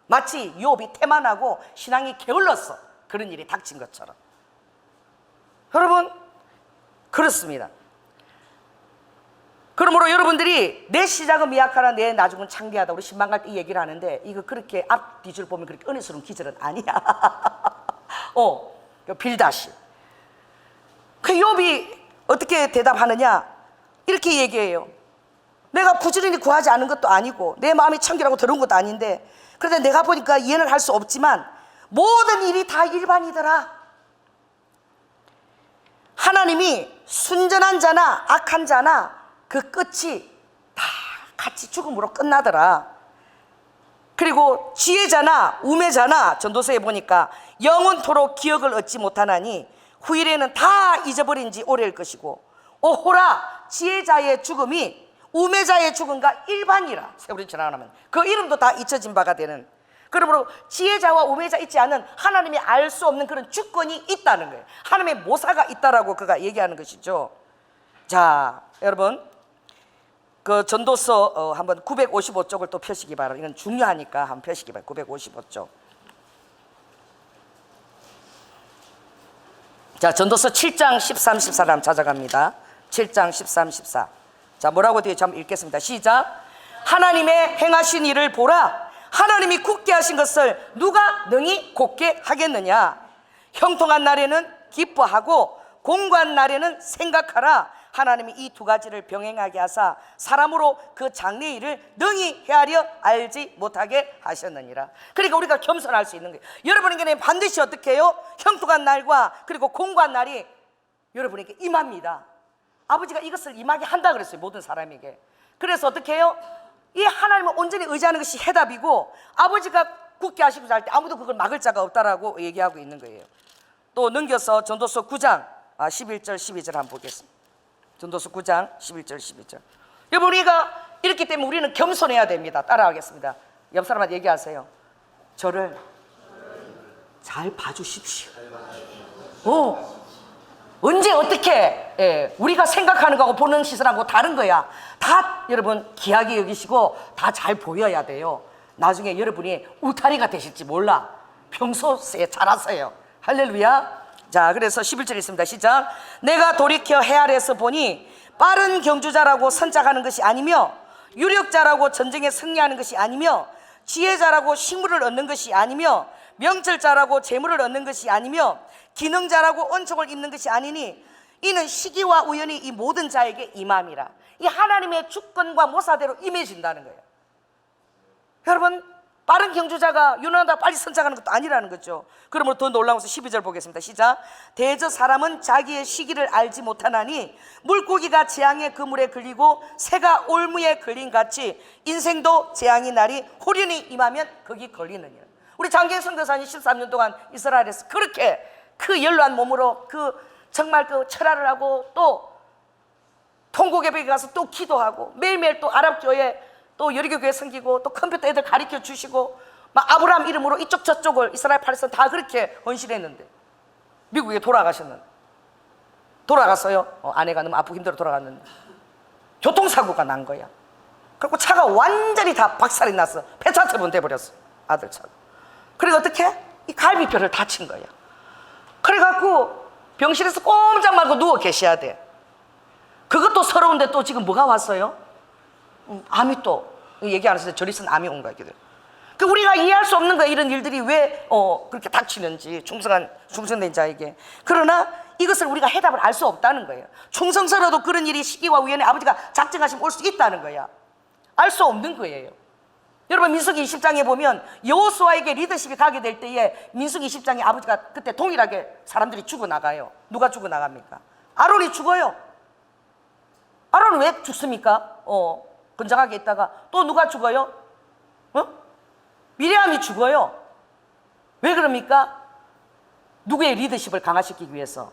마치 욥이 태만하고 신앙이 게을렀어. 그런 일이 닥친 것처럼. 여러분, 그렇습니다. 그러므로 여러분들이 내 시작은 미약하나 내 나중은 창대하다 우리 신방갈 때 이 얘기를 하는데 이거 그렇게 앞 뒤줄 보면 그렇게 은혜스러운 기절은 아니야. 빌닷이 그 욥이 어떻게 대답하느냐? 이렇게 얘기해요. 내가 부지런히 구하지 않은 것도 아니고 내 마음이 청결하고 더러운 것도 아닌데 그런데 내가 보니까 이해는 할 수 없지만 모든 일이 다 일반이더라. 하나님이 순전한 자나 악한 자나 그 끝이 다 같이 죽음으로 끝나더라. 그리고 지혜자나 우매자나 전도서에 보니까 영원토록 기억을 얻지 못하나니 후일에는 다 잊어버린 지 오래일 것이고 오호라 지혜자의 죽음이 우매자의 죽음과 일반이라. 세월이 지나가면 그 이름도 다 잊혀진 바가 되는. 그러므로 지혜자와 우매자 있지 않은 하나님이 알 수 없는 그런 주권이 있다는 거예요. 하나님의 모사가 있다라고 그가 얘기하는 것이죠. 자, 여러분 그 전도서 한번 955쪽을 또 펴시기 바랍니다. 이건 중요하니까 한번 펴시기 바랍니다. 955쪽. 자, 전도서 7장 13, 14를 한번 찾아갑니다. 7장 13, 14. 자, 뭐라고 되어 있지 한번 읽겠습니다. 시작. 하나님의 행하신 일을 보라. 하나님이 굳게 하신 것을 누가 능히 곧게 하겠느냐? 형통한 날에는 기뻐하고 공고한 날에는 생각하라. 하나님이 이 두 가지를 병행하게 하사 사람으로 그 장래일을 능히 헤아려 알지 못하게 하셨느니라. 그러니까 우리가 겸손할 수 있는 거예요. 여러분에게는 반드시 어떻게 해요? 형통한 날과 그리고 공고한 날이 여러분에게 임합니다. 아버지가 이것을 임하게 한다 그랬어요. 모든 사람에게. 그래서 어떻게 해요? 이 하나님을 온전히 의지하는 것이 해답이고 아버지가 굳게 하시고 할 때 아무도 그걸 막을 자가 없다라고 얘기하고 있는 거예요. 또 넘겨서 전도서 9장 11절 12절 한번 보겠습니다. 전도서 9장 11절 12절. 여러분 우리가 이렇기 때문에 우리는 겸손해야 됩니다. 따라하겠습니다. 옆 사람한테 얘기하세요. 저를 잘 봐주십시오. 언제 어떻게 우리가 생각하는 거하고 보는 시선하고 다른 거야. 다 여러분 귀하게 여기시고 다 잘 보여야 돼요. 나중에 여러분이 울타리가 되실지 몰라. 평소에 자라세요. 할렐루야. 자, 그래서 11절 있습니다. 시작. 내가 돌이켜 해 아래에서 보니 빠른 경주자라고 선짝하는 것이 아니며 유력자라고 전쟁에 승리하는 것이 아니며 지혜자라고 식물을 얻는 것이 아니며 명철자라고 재물을 얻는 것이 아니며 기능자라고恩촉을 입는 것이 아니니 이는 시기와 우연히 이 모든 자에게 임함이라. 이 하나님의 주권과 모사대로 임해진다는 거예요. 여러분, 빠른 경주자가 유능하다 빨리 선착하는 것도 아니라는 거죠. 그러므로 더 놀라워서 12절 보겠습니다. 시작. 대저 사람은 자기의 시기를 알지 못하나니 물고기가 재앙의 그물에 걸리고 새가 올무에 걸린 같이 인생도 재앙의 날이 호련히 임하면 거기 걸리느니라. 우리 장기영 선교사님 13년 동안 이스라엘에서 그렇게 그 연로한 몸으로 그 정말 그 철화를 하고 또 통곡예배에 가서 또 기도하고 매일매일 또 아랍교회 또 여리교회 섬기고 또 컴퓨터 애들 가르쳐 주시고 막 아브라함 이름으로 이쪽 저쪽을 이스라엘 팔레스타인 다 그렇게 헌신했는데 미국에 돌아가셨는데 돌아갔어요. 아내가 너무 아프고 힘들어 돌아갔는데 교통사고가 난 거야. 그리고 차가 완전히 다 박살이 났어. 폐차처럼 돼버렸어. 아들 차가. 그리고 어떻게? 이 갈비뼈를 다친 거야. 그래갖고 병실에서 꼼짝 말고 누워 계셔야 돼. 그것도 서러운데 또 지금 뭐가 왔어요? 암이 또 얘기 안 했을 때 저리선 암이 온 거야. 그 우리가 이해할 수 없는 거야. 이런 일들이 왜 그렇게 닥치는지 충성된 자에게. 그러나 이것을 우리가 해답을 알 수 없다는 거예요. 충성스러워도 그런 일이 시기와 우연에 아버지가 작정하시면 올 수 있다는 거야. 알 수 없는 거예요. 여러분 민수기 20장에 보면 여호수아에게 리더십이 가게 될 때에 민수기 20장에 아버지가 그때 동일하게 사람들이 죽어나가요. 누가 죽어나갑니까? 아론이 죽어요. 아론은 왜 죽습니까? 건장하게 있다가 또 누가 죽어요? 미리암이 죽어요. 왜 그럽니까? 누구의 리더십을 강화시키기 위해서?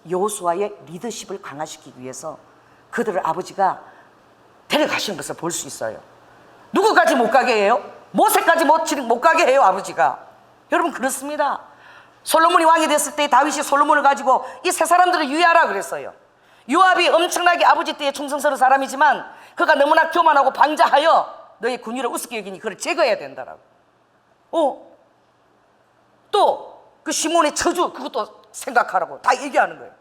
여호수아의 리더십을 강화시키기 위해서 그들을 아버지가 데려가시는 것을 볼 수 있어요. 누구까지 못 가게 해요? 모세까지 못 가게 해요, 아버지가. 여러분 그렇습니다. 솔로몬이 왕이 됐을 때 다윗이 솔로몬을 가지고 이 세 사람들을 유의하라 그랬어요. 요압이 엄청나게 아버지 때에 충성스러운 사람이지만 그가 너무나 교만하고 방자하여 너의 군의를 우습게 여기니 그를 제거해야 된다라고. 또 그 시몬의 저주 그것도 생각하라고 다 얘기하는 거예요.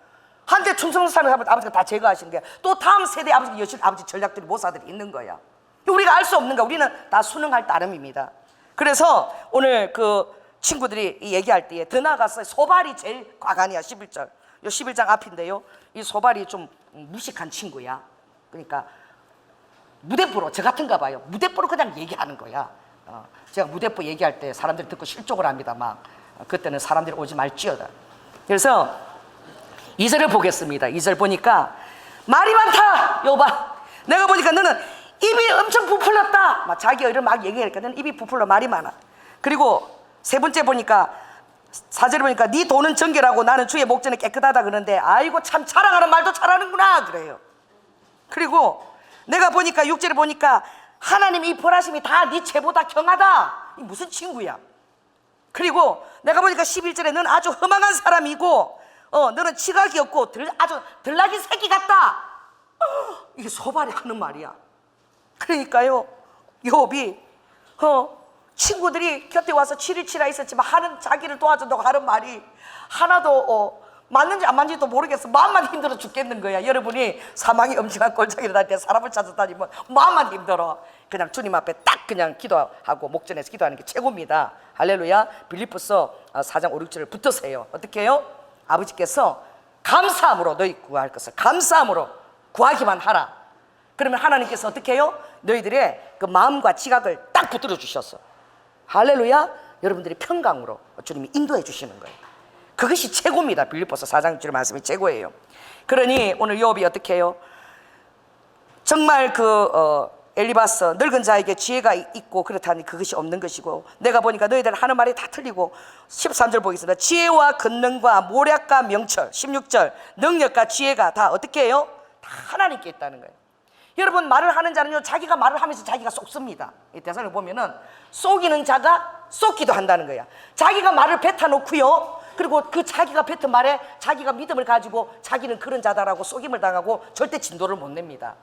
한때 충성스러운 사람을 아버지가 다 제거하시는 거야. 또 다음 세대 아버지 전략들이 모사들이 있는 거야. 우리가 알 수 없는 거야. 우리는 다 순응할 따름입니다. 그래서 오늘 그 친구들이 얘기할 때에 더 나아가서 소발이 제일 과간이야. 11절. 요 11장 앞인데요. 이 소발이 좀 무식한 친구야. 그러니까 무대뽀로 저 같은가 봐요. 무대뽀로 그냥 얘기하는 거야. 제가 무대뽀 얘기할 때 사람들이 듣고 실족을 합니다. 막 그때는 사람들이 오지 말지어다. 그래서 2절을 보겠습니다. 2절 보니까 말이 많다. 여봐, 내가 보니까 너는 입이 엄청 부풀렸다. 막 자기 의를 막 얘기하니까 너는 입이 부풀러 말이 많아. 그리고 세 번째 보니까 4절에 보니까 네 돈은 정결하고 나는 주의 목전에 깨끗하다 그러는데 아이고 참 자랑하는 말도 잘하는구나 그래요. 그리고 내가 보니까 6절에 보니까 하나님 이 벌하심이 다 네 죄보다 경하다. 이 무슨 친구야. 그리고 내가 보니까 11절에 너는 아주 허망한 사람이고 너는 지각이 없고 아주 들나기 새끼 같다. 이게 소발이 하는 말이야. 그러니까요 욥이 친구들이 곁에 와서 치리치라 있었지만 하는 자기를 도와준다고 하는 말이 하나도 맞는지 안 맞는지도 모르겠어. 마음만 힘들어 죽겠는 거야. 여러분이 사망이 엄청난 골짜기를 다닐 때 사람을 찾아다니면 마음만 힘들어. 그냥 주님 앞에 딱 그냥 기도하고 목전에서 기도하는 게 최고입니다. 할렐루야. 빌립보서 4장 5, 6절을 붙드세요. 어떻게 해요? 아버지께서 감사함으로 너희 구할 것을 감사함으로 구하기만 하라. 그러면 하나님께서 어떻게 해요? 너희들의 그 마음과 지각을 딱 붙들어 주셨어. 할렐루야. 여러분들이 평강으로 주님이 인도해 주시는 거예요. 그것이 최고입니다. 빌립보서 4장 6절 말씀이 최고예요. 그러니 오늘 욥이 어떻게 해요? 정말 엘리바스 늙은 자에게 지혜가 있고 그렇다니 그것이 없는 것이고 내가 보니까 너희들 하는 말이 다 틀리고 13절 보겠습니다. 지혜와 권능과 모략과 명철 16절 능력과 지혜가 다 어떻게 해요? 다 하나님께 있다는 거예요. 여러분 말을 하는 자는요 자기가 말을 하면서 자기가 속습니다. 이 대사를 보면은 속이는 자가 쏟기도 한다는 거야. 자기가 말을 뱉어놓고요 그리고 그 자기가 뱉은 말에 자기가 믿음을 가지고 자기는 그런 자다라고 속임을 당하고 절대 진도를 못 냅니다.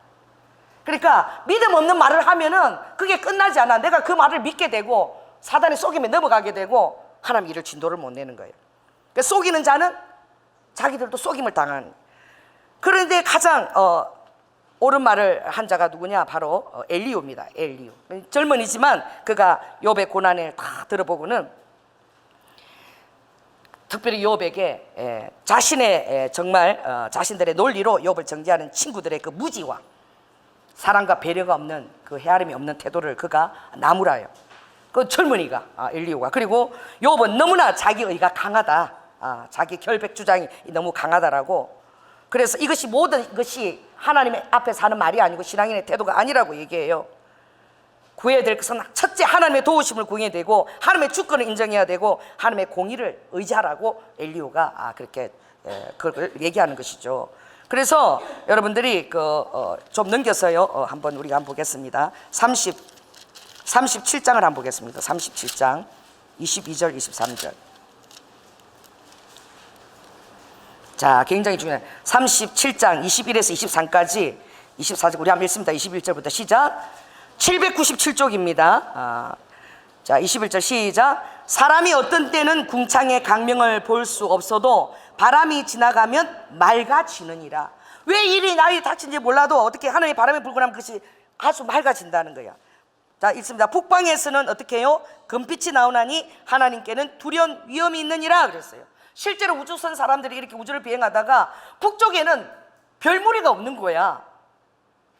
그러니까 믿음 없는 말을 하면은 그게 끝나지 않아. 내가 그 말을 믿게 되고 사단의 속임에 넘어가게 되고 하나님 이를 진도를 못 내는 거예요. 그러니까 속이는 자는 자기들도 속임을 당하는. 그런데 가장 옳은 말을 한 자가 누구냐? 바로 엘리후입니다. 엘리후. 젊은이지만 그가 욥의 고난을 다 들어보고는 특별히 욥에게 자신의 정말 자신들의 논리로 욥을 정죄하는 친구들의 그 무지와 사랑과 배려가 없는 그 헤아림이 없는 태도를 그가 나무라요. 그 젊은이가 엘리후가. 그리고 욥은 너무나 자기 의가 강하다. 자기 결백 주장이 너무 강하다라고. 그래서 이것이 모든 것이 하나님의 앞에서 하는 말이 아니고 신앙인의 태도가 아니라고 얘기해요. 구해야 될 것은 첫째 하나님의 도우심을 구해야 되고 하나님의 주권을 인정해야 되고 하나님의 공의를 의지하라고 엘리후가 그렇게 그걸 얘기하는 것이죠. 그래서 여러분들이 좀 넘겨서요 한번 우리가 한번 보겠습니다. 37장을 한번 보겠습니다. 37장 22절 23절. 자, 굉장히 중요해요. 37장 21에서 23까지 24절 우리 한번 읽습니다. 21절부터 시작. 797쪽입니다. 자, 21절 시작. 사람이 어떤 때는 궁창의 강명을 볼 수 없어도 바람이 지나가면 맑아지느니라. 왜 일이 나이 닥친지 몰라도 어떻게 하나님의 바람이 불고 나면 그것이 아주 맑아진다는 거야. 자, 읽습니다. 북방에서는 어떻게 해요? 금빛이 나오나니 하나님께는 두려운 위험이 있느니라 그랬어요. 실제로 우주선 사람들이 이렇게 우주를 비행하다가 북쪽에는 별무리가 없는 거야.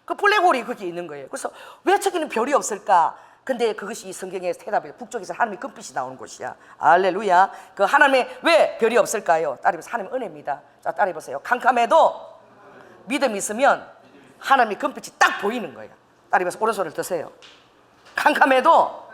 그 블랙홀이 거기 있는 거예요. 그래서 왜 저기는 별이 없을까? 근데 그것이 성경의 대답이에요. 북쪽에서 하나님의 금빛이 나오는 곳이야. 알렐루야. 그 하나님의 왜 별이 없을까요? 따라해보세요. 하나님의 은혜입니다. 자, 따라해보세요. 캄캄해도 믿음이 있으면 하나님의 금빛이 딱 보이는 거예요. 따라해보세요. 오른손을 드세요. 캄캄해도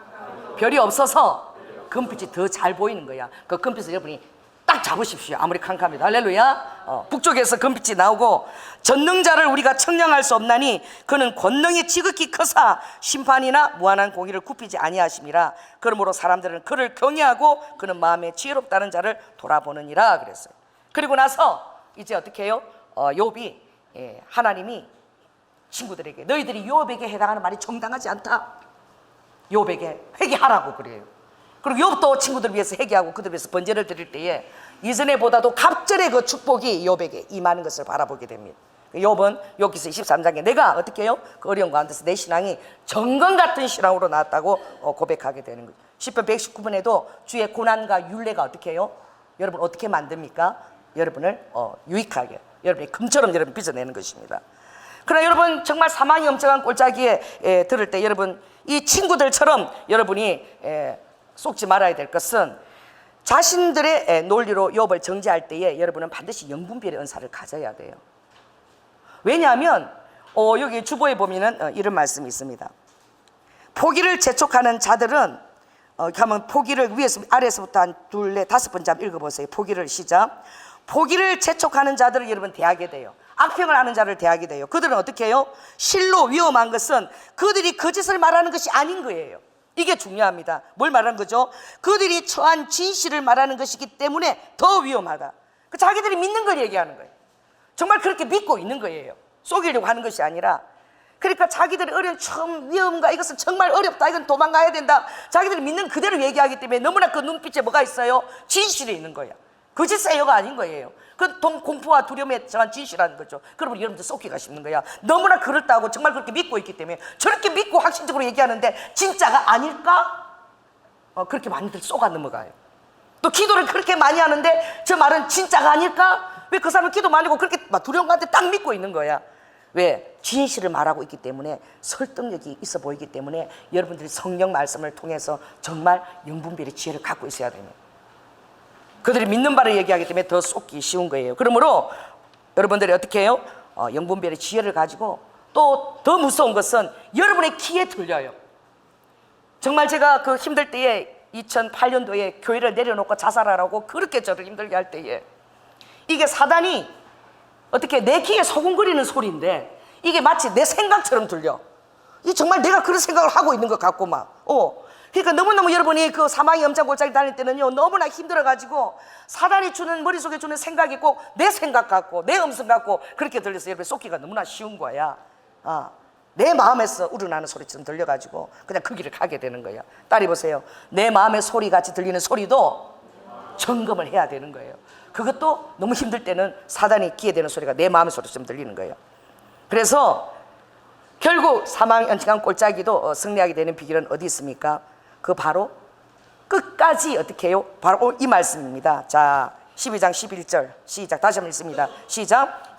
별이 없어서 금빛이 더 잘 보이는 거야. 그 금빛을 여러분이 딱 잡으십시오. 아무리 캄캄해도. 할렐루야. 북쪽에서 금빛이 나오고 전능자를 우리가 청량할 수 없나니 그는 권능이 지극히 크사 심판이나 무한한 공의를 굽히지 아니하심이라. 그러므로 사람들은 그를 경외하고 그는 마음에 지혜롭다는 자를 돌아보느니라 그랬어요. 그리고 나서 이제 어떻게 해요? 욥이 하나님이 친구들에게 너희들이 욥에게 해당하는 말이 정당하지 않다. 욥에게 회개하라고 그래요. 그리고 욥도 친구들 위해서 회개하고 그들 위해서 번제를 드릴 때에 이전에보다도 갑절의 그 축복이 욥에게 임하는 것을 바라보게 됩니다. 욥은 욥기서 23장에 내가 어떻게 해요? 그 어려운 가운데서 내 신앙이 정금 같은 신앙으로 나왔다고 고백하게 되는 거죠. 시편 119편에도 주의 고난과 율례가 어떻게 해요? 여러분 어떻게 만듭니까? 여러분을 유익하게 여러분이 금처럼 여러분 빚어내는 것입니다. 그러나 여러분 정말 사망이 엄청난 꼴짜기에 들을 때 여러분 이 친구들처럼 여러분이 속지 말아야 될 것은 자신들의 논리로 욥을 정죄할 때에 여러분은 반드시 영분별의 은사를 가져야 돼요. 왜냐하면 여기 주보에 보면은 이런 말씀이 있습니다. 포기를 재촉하는 자들은 가면 포기를 위에서 아래에서부터 한 둘, 넷, 다섯 번째 한번 읽어보세요. 포기를 시작. 포기를 재촉하는 자들을 여러분 대하게 돼요. 악평을 하는 자를 대하게 돼요. 그들은 어떻게 해요? 실로 위험한 것은 그들이 거짓을 말하는 것이 아닌 거예요. 이게 중요합니다. 뭘 말하는 거죠? 그들이 처한 진실을 말하는 것이기 때문에 더 위험하다. 자기들이 믿는 걸 얘기하는 거예요. 정말 그렇게 믿고 있는 거예요. 속이려고 하는 것이 아니라. 그러니까 자기들이 어려운 처음 위험과 이것은 정말 어렵다. 이건 도망가야 된다. 자기들이 믿는 그대로 얘기하기 때문에 너무나 그 눈빛에 뭐가 있어요? 진실이 있는 거야. 거짓세요가 아닌 거예요. 그 공포와 두려움에 정한 진실하는 거죠. 그러면 여러분들 쏟기가 싶는 거야. 너무나 그렇다고 정말 그렇게 믿고 있기 때문에 저렇게 믿고 확신적으로 얘기하는데 진짜가 아닐까? 그렇게 많이들 쏘가 넘어가요. 또 기도를 그렇게 많이 하는데 저 말은 진짜가 아닐까? 왜 그 사람은 기도 많이 하고 그렇게 막 두려운 가운데 딱 믿고 있는 거야. 왜? 진실을 말하고 있기 때문에 설득력이 있어 보이기 때문에 여러분들이 성령 말씀을 통해서 정말 영분별의 지혜를 갖고 있어야 됩니다. 그들이 믿는 바를 얘기하기 때문에 더 쏟기 쉬운 거예요. 그러므로 여러분들이 어떻게 해요? 영분별의 지혜를 가지고 또 더 무서운 것은 여러분의 키에 들려요. 정말 제가 그 힘들 때에 2008년도에 교회를 내려놓고 자살하라고 그렇게 저를 힘들게 할 때에 이게 사단이 어떻게 내 귀에 소금거리는 소리인데 이게 마치 내 생각처럼 들려. 이게 정말 내가 그런 생각을 하고 있는 것 같고 막 그러니까 너무너무 여러분이 그 사망의 염장 골짜기 다닐 때는요, 너무나 힘들어가지고 사단이 주는, 머릿속에 주는 생각이 꼭 내 생각 같고 내 음성 같고 그렇게 들려서 여러분 쏟기가 너무나 쉬운 거야. 내 마음에서 우러나는 소리처럼 들려가지고 그냥 그 길을 가게 되는 거야. 딸이 보세요. 내 마음의 소리 같이 들리는 소리도 점검을 해야 되는 거예요. 그것도 너무 힘들 때는 사단이 끼게 되는 소리가 내 마음의 소리처럼 들리는 거예요. 그래서 결국 사망의 연약한 골짜기도 승리하게 되는 비결은 어디 있습니까? 그 바로 끝까지 어떻게 해요? 바로 이 말씀입니다. 자, 12장 11절 시작. 다시 한번 읽습니다. 시작.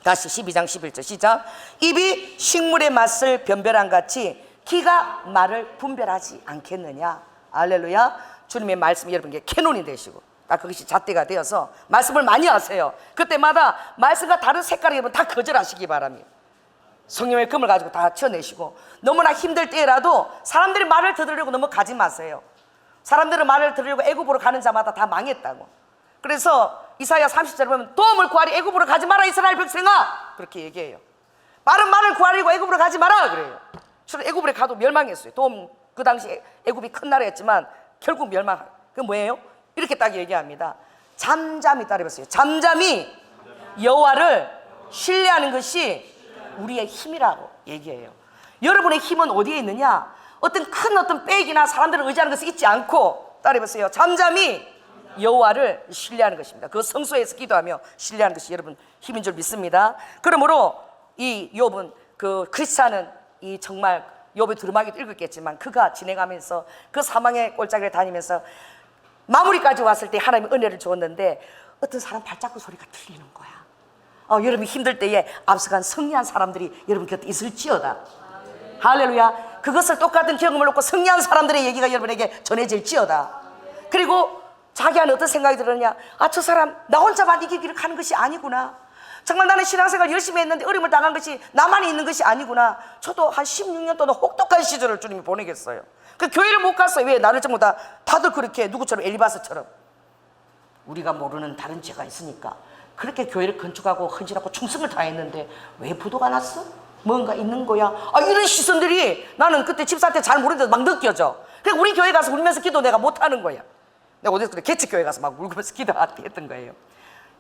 다시 12장 11절 시작. 입이 식물의 맛을 변별한 같이 키가 말을 분별하지 않겠느냐. 할렐루야. 주님의 말씀이 여러분께 캐논이 되시고 딱 그것이 잣대가 되어서 말씀을 많이 하세요. 그때마다 말씀과 다른 색깔이 여러분 다 거절하시기 바랍니다. 성령의 금을 가지고 다 쳐내시고, 너무나 힘들 때라도 사람들이 말을 들으려고 너무 가지 마세요. 사람들은 말을 들으려고 애굽으로 가는 자마다 다 망했다고. 그래서 이사야 30절에 보면 도움을 구하리 애굽으로 가지 마라 이스라엘 백성아, 그렇게 얘기해요. 빠른 말을 구하려고 애굽으로 가지 마라 그래요. 주로 애굽으로 가도 멸망했어요. 도움, 그 당시 애굽이 큰 나라였지만 결국 멸망. 그게 뭐예요? 이렇게 딱 얘기합니다. 잠잠히 따라해보세요. 잠잠히 여호와를 신뢰하는 것이 우리의 힘이라고 얘기해요. 여러분의 힘은 어디에 있느냐? 어떤 백이나 사람들을 의지하는 것을 잊지 않고 따라해보세요. 잠잠히 여호와를 신뢰하는 것입니다. 그 성소에서 기도하며 신뢰하는 것이 여러분 힘인 줄 믿습니다. 그러므로 이 욥은, 그 크리스찬은 이 정말 욥의 두루마기도 읽었겠지만 그가 진행하면서 그 사망의 골짜기를 다니면서 마무리까지 왔을 때 하나님의 은혜를 주었는데 어떤 사람 발자국 소리가 들리는 거야. 여러분이 힘들 때에 앞서간 승리한 사람들이 여러분 곁에 있을지어다. 할렐루야. 그것을 똑같은 경험을 놓고 승리한 사람들의 얘기가 여러분에게 전해질지어다. 그리고 자기 안에 어떤 생각이 들었냐? 저 사람 나 혼자만 이 길을 가는 것이 아니구나. 정말 나는 신앙생활 열심히 했는데 어려움을 당한 것이 나만 있는 것이 아니구나. 저도 한 16년 동안 혹독한 시절을 주님이 보내겠어요. 그 교회를 못 갔어요. 왜? 나를 전부 다들 그렇게 누구처럼 엘리바스처럼 우리가 모르는 다른 죄가 있으니까 그렇게 교회를 건축하고 헌신하고 충성을 다했는데 왜 부도가 났어? 뭔가 있는 거야. 이런 시선들이 나는 그때 집사한테 잘 모르는데 막 느껴져. 그래서 우리 교회 가서 울면서 기도 내가 못하는 거야. 내가 어디서 그래 개척교회 가서 막 울면서 기도했던 거예요.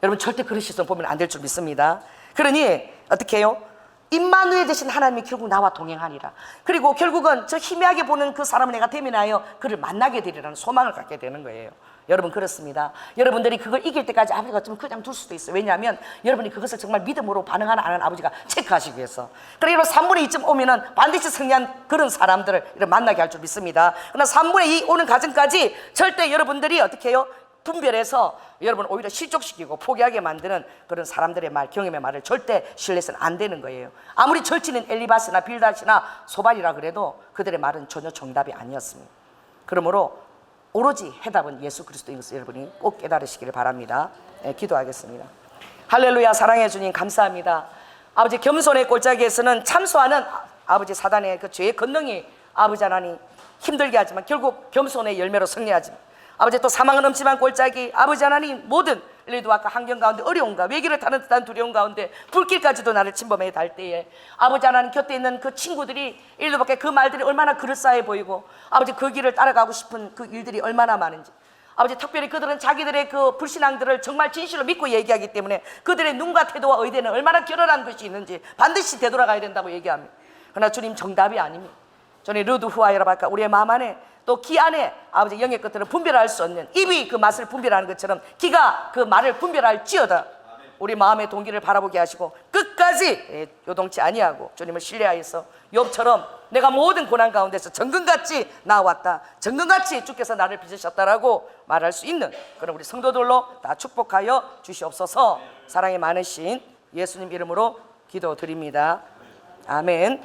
여러분 절대 그런 시선 보면 안 될 줄 믿습니다. 그러니 어떻게 해요? 임마누엘 되신 하나님이 결국 나와 동행하니라. 그리고 결국은 저 희미하게 보는 그 사람을 내가 대면하여 그를 만나게 되리라는 소망을 갖게 되는 거예요. 여러분 그렇습니다. 여러분들이 그걸 이길 때까지 아버지가 좀 그냥 둘 수도 있어요. 왜냐하면 여러분이 그것을 정말 믿음으로 반응하는 안 하는 아버지가 체크하시기 위해서. 그러니까 여러분 3분의 2쯤 오면은 반드시 승리한 그런 사람들을 만나게 할 줄 믿습니다. 그러나 3분의 2 오는 과정까지 절대 여러분들이 어떻게 해요? 분별해서 여러분 오히려 실족시키고 포기하게 만드는 그런 사람들의 말, 경험의 말을 절대 신뢰해서는 안 되는 거예요. 아무리 절치는 엘리바스나 빌닷이나 소발이라 그래도 그들의 말은 전혀 정답이 아니었습니다. 그러므로 오로지 해답은 예수 그리스도인 것을 여러분이 꼭 깨달으시기를 바랍니다. 기도하겠습니다. 할렐루야. 사랑해 주님 감사합니다. 아버지 겸손의 골짜기에서는 참소하는 아버지 사단의 그 죄의 권능이 아버지 하나님 힘들게 하지만 결국 겸손의 열매로 승리하지만 아버지 또 사망은 엄침한 골짜기 아버지 하나님 모든 일도 아까 환경 가운데 어려움과 외길을 타는 듯한 두려움 가운데 불길까지도 나를 침범해 달 때에 아버지 하나님 곁에 있는 그 친구들이 일도 밖에 그 말들이 얼마나 그럴싸해 보이고 아버지 그 길을 따라가고 싶은 그 일들이 얼마나 많은지 아버지 특별히 그들은 자기들의 그 불신앙들을 정말 진실로 믿고 얘기하기 때문에 그들의 눈과 태도와 의대는 얼마나 결연한 것이 있는지 반드시 되돌아가야 된다고 얘기합니다. 그러나 주님 정답이 아닙니다. 저는 루드후아이라발까 우리의 마음 안에 또 기 안에 아버지 영의 것들을 분별할 수 없는 입이 그 맛을 분별하는 것처럼 기가 그 말을 분별할지어다. 우리 마음의 동기를 바라보게 하시고 끝까지 요동치 아니하고 주님을 신뢰하여서 욥처럼 내가 모든 고난 가운데서 정금같이 나왔다, 정금같이 주께서 나를 빚으셨다라고 말할 수 있는 그런 우리 성도들로 다 축복하여 주시옵소서. 사랑이 많으신 예수님 이름으로 기도드립니다. 아멘.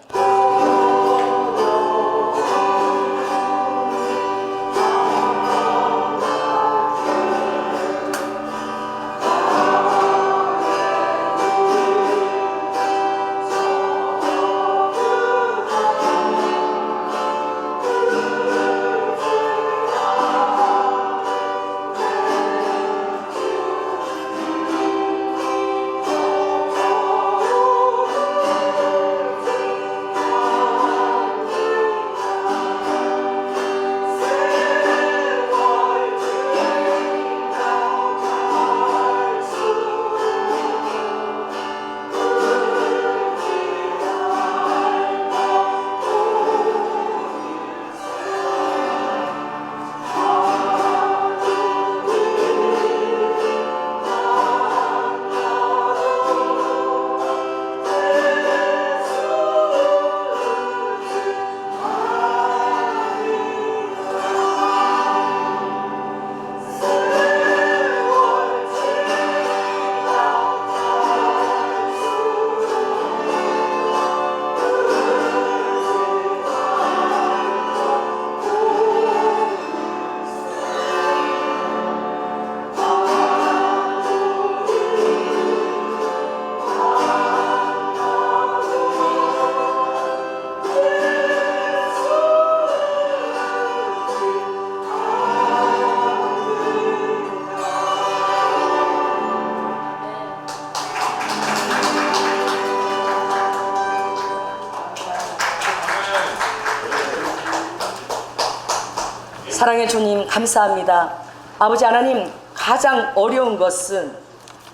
사랑의 주님 감사합니다. 아버지 하나님, 가장 어려운 것은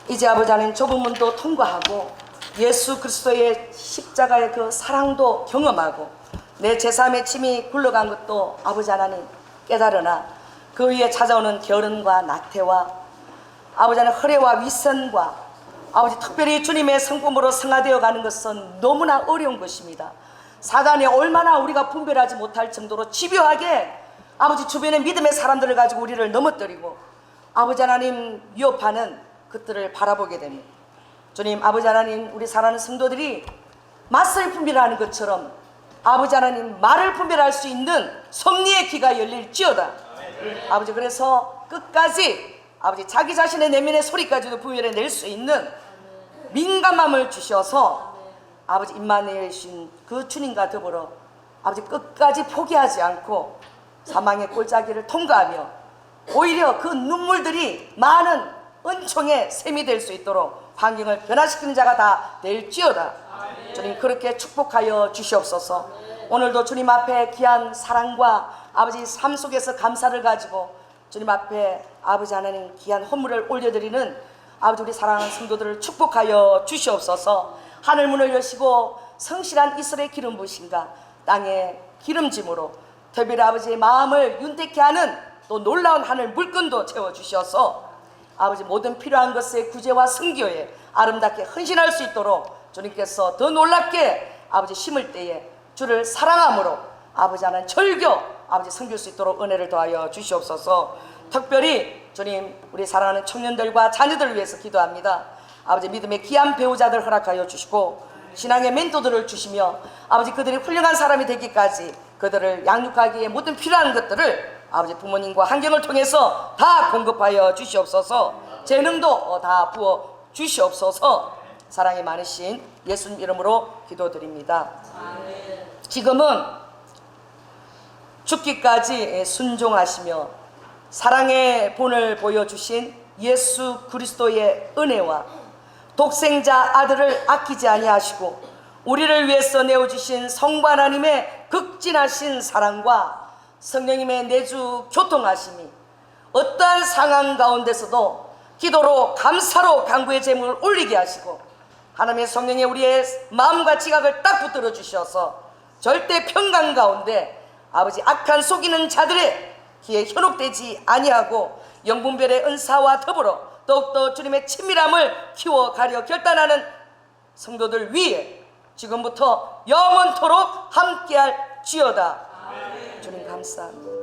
이제 아버지 하나님 좁은 문도 통과하고 예수 그리스도의 십자가의 그 사랑도 경험하고 내 제3의 침이 굴러간 것도 아버지 하나님 깨달으나 그 위에 찾아오는 결은과 낙태와 아버지 하나님 허례와 위선과 아버지 특별히 주님의 성품으로 성화되어 가는 것은 너무나 어려운 것입니다. 사단이 얼마나 우리가 분별하지 못할 정도로 집요하게 아버지 주변의 믿음의 사람들을 가지고 우리를 넘어뜨리고 아버지 하나님 위협하는 것들을 바라보게 됩니다. 주님, 아버지 하나님, 우리 사랑하는 성도들이 맛을 분별하는 것처럼 아버지 하나님 말을 분별할 수 있는 섭리의 귀가 열릴지어다. 아버지, 그래서 끝까지 아버지 자기 자신의 내면의 소리까지도 분별해낼 수 있는 민감함을 주셔서 아버지 임마누엘이신 그 주님과 더불어 아버지 끝까지 포기하지 않고 사망의 골짜기를 통과하며 오히려 그 눈물들이 많은 은총의 샘이 될 수 있도록 환경을 변화시키는 자가 다 될지어다. 주님, 그렇게 축복하여 주시옵소서. 오늘도 주님 앞에 귀한 사랑과 아버지 삶 속에서 감사를 가지고 주님 앞에 아버지 하나님 귀한 헌물을 올려드리는 아버지 우리 사랑하는 성도들을 축복하여 주시옵소서. 하늘 문을 여시고 성실한 이슬의 기름 부으신가 땅의 기름짐으로 특별히 아버지의 마음을 윤택케 하는 또 놀라운 하늘 물건도 채워주셔서 아버지 모든 필요한 것의 구제와 성교에 아름답게 헌신할 수 있도록 주님께서 더 놀랍게 아버지 심을 때에 주를 사랑함으로 아버지 하나님 절교 아버지 섬길 수 있도록 은혜를 더하여 주시옵소서. 특별히 주님, 우리 사랑하는 청년들과 자녀들을 위해서 기도합니다. 아버지 믿음의 귀한 배우자들 허락하여 주시고 신앙의 멘토들을 주시며 아버지 그들이 훌륭한 사람이 되기까지 그들을 양육하기에 모든 필요한 것들을 아버지 부모님과 환경을 통해서 다 공급하여 주시옵소서. 재능도 다 부어 주시옵소서. 사랑이 많으신 예수님 이름으로 기도드립니다. 지금은 죽기까지 순종하시며 사랑의 본을 보여주신 예수 그리스도의 은혜와 독생자 아들을 아끼지 아니하시고 우리를 위해서 내어주신 성부 하나님의 극진하신 사랑과 성령님의 내주 교통하심이 어떠한 상황 가운데서도 기도로 감사로 간구의 제목을 올리게 하시고 하나님의 성령이 우리의 마음과 지각을 딱 붙들어 주셔서 절대 평강 가운데 아버지 악한 속이는 자들의 귀에 현혹되지 아니하고 영분별의 은사와 더불어 더욱더 주님의 친밀함을 키워가려 결단하는 성도들 위에 지금부터 영원토록 함께할 지어다. 주님 감사합니다.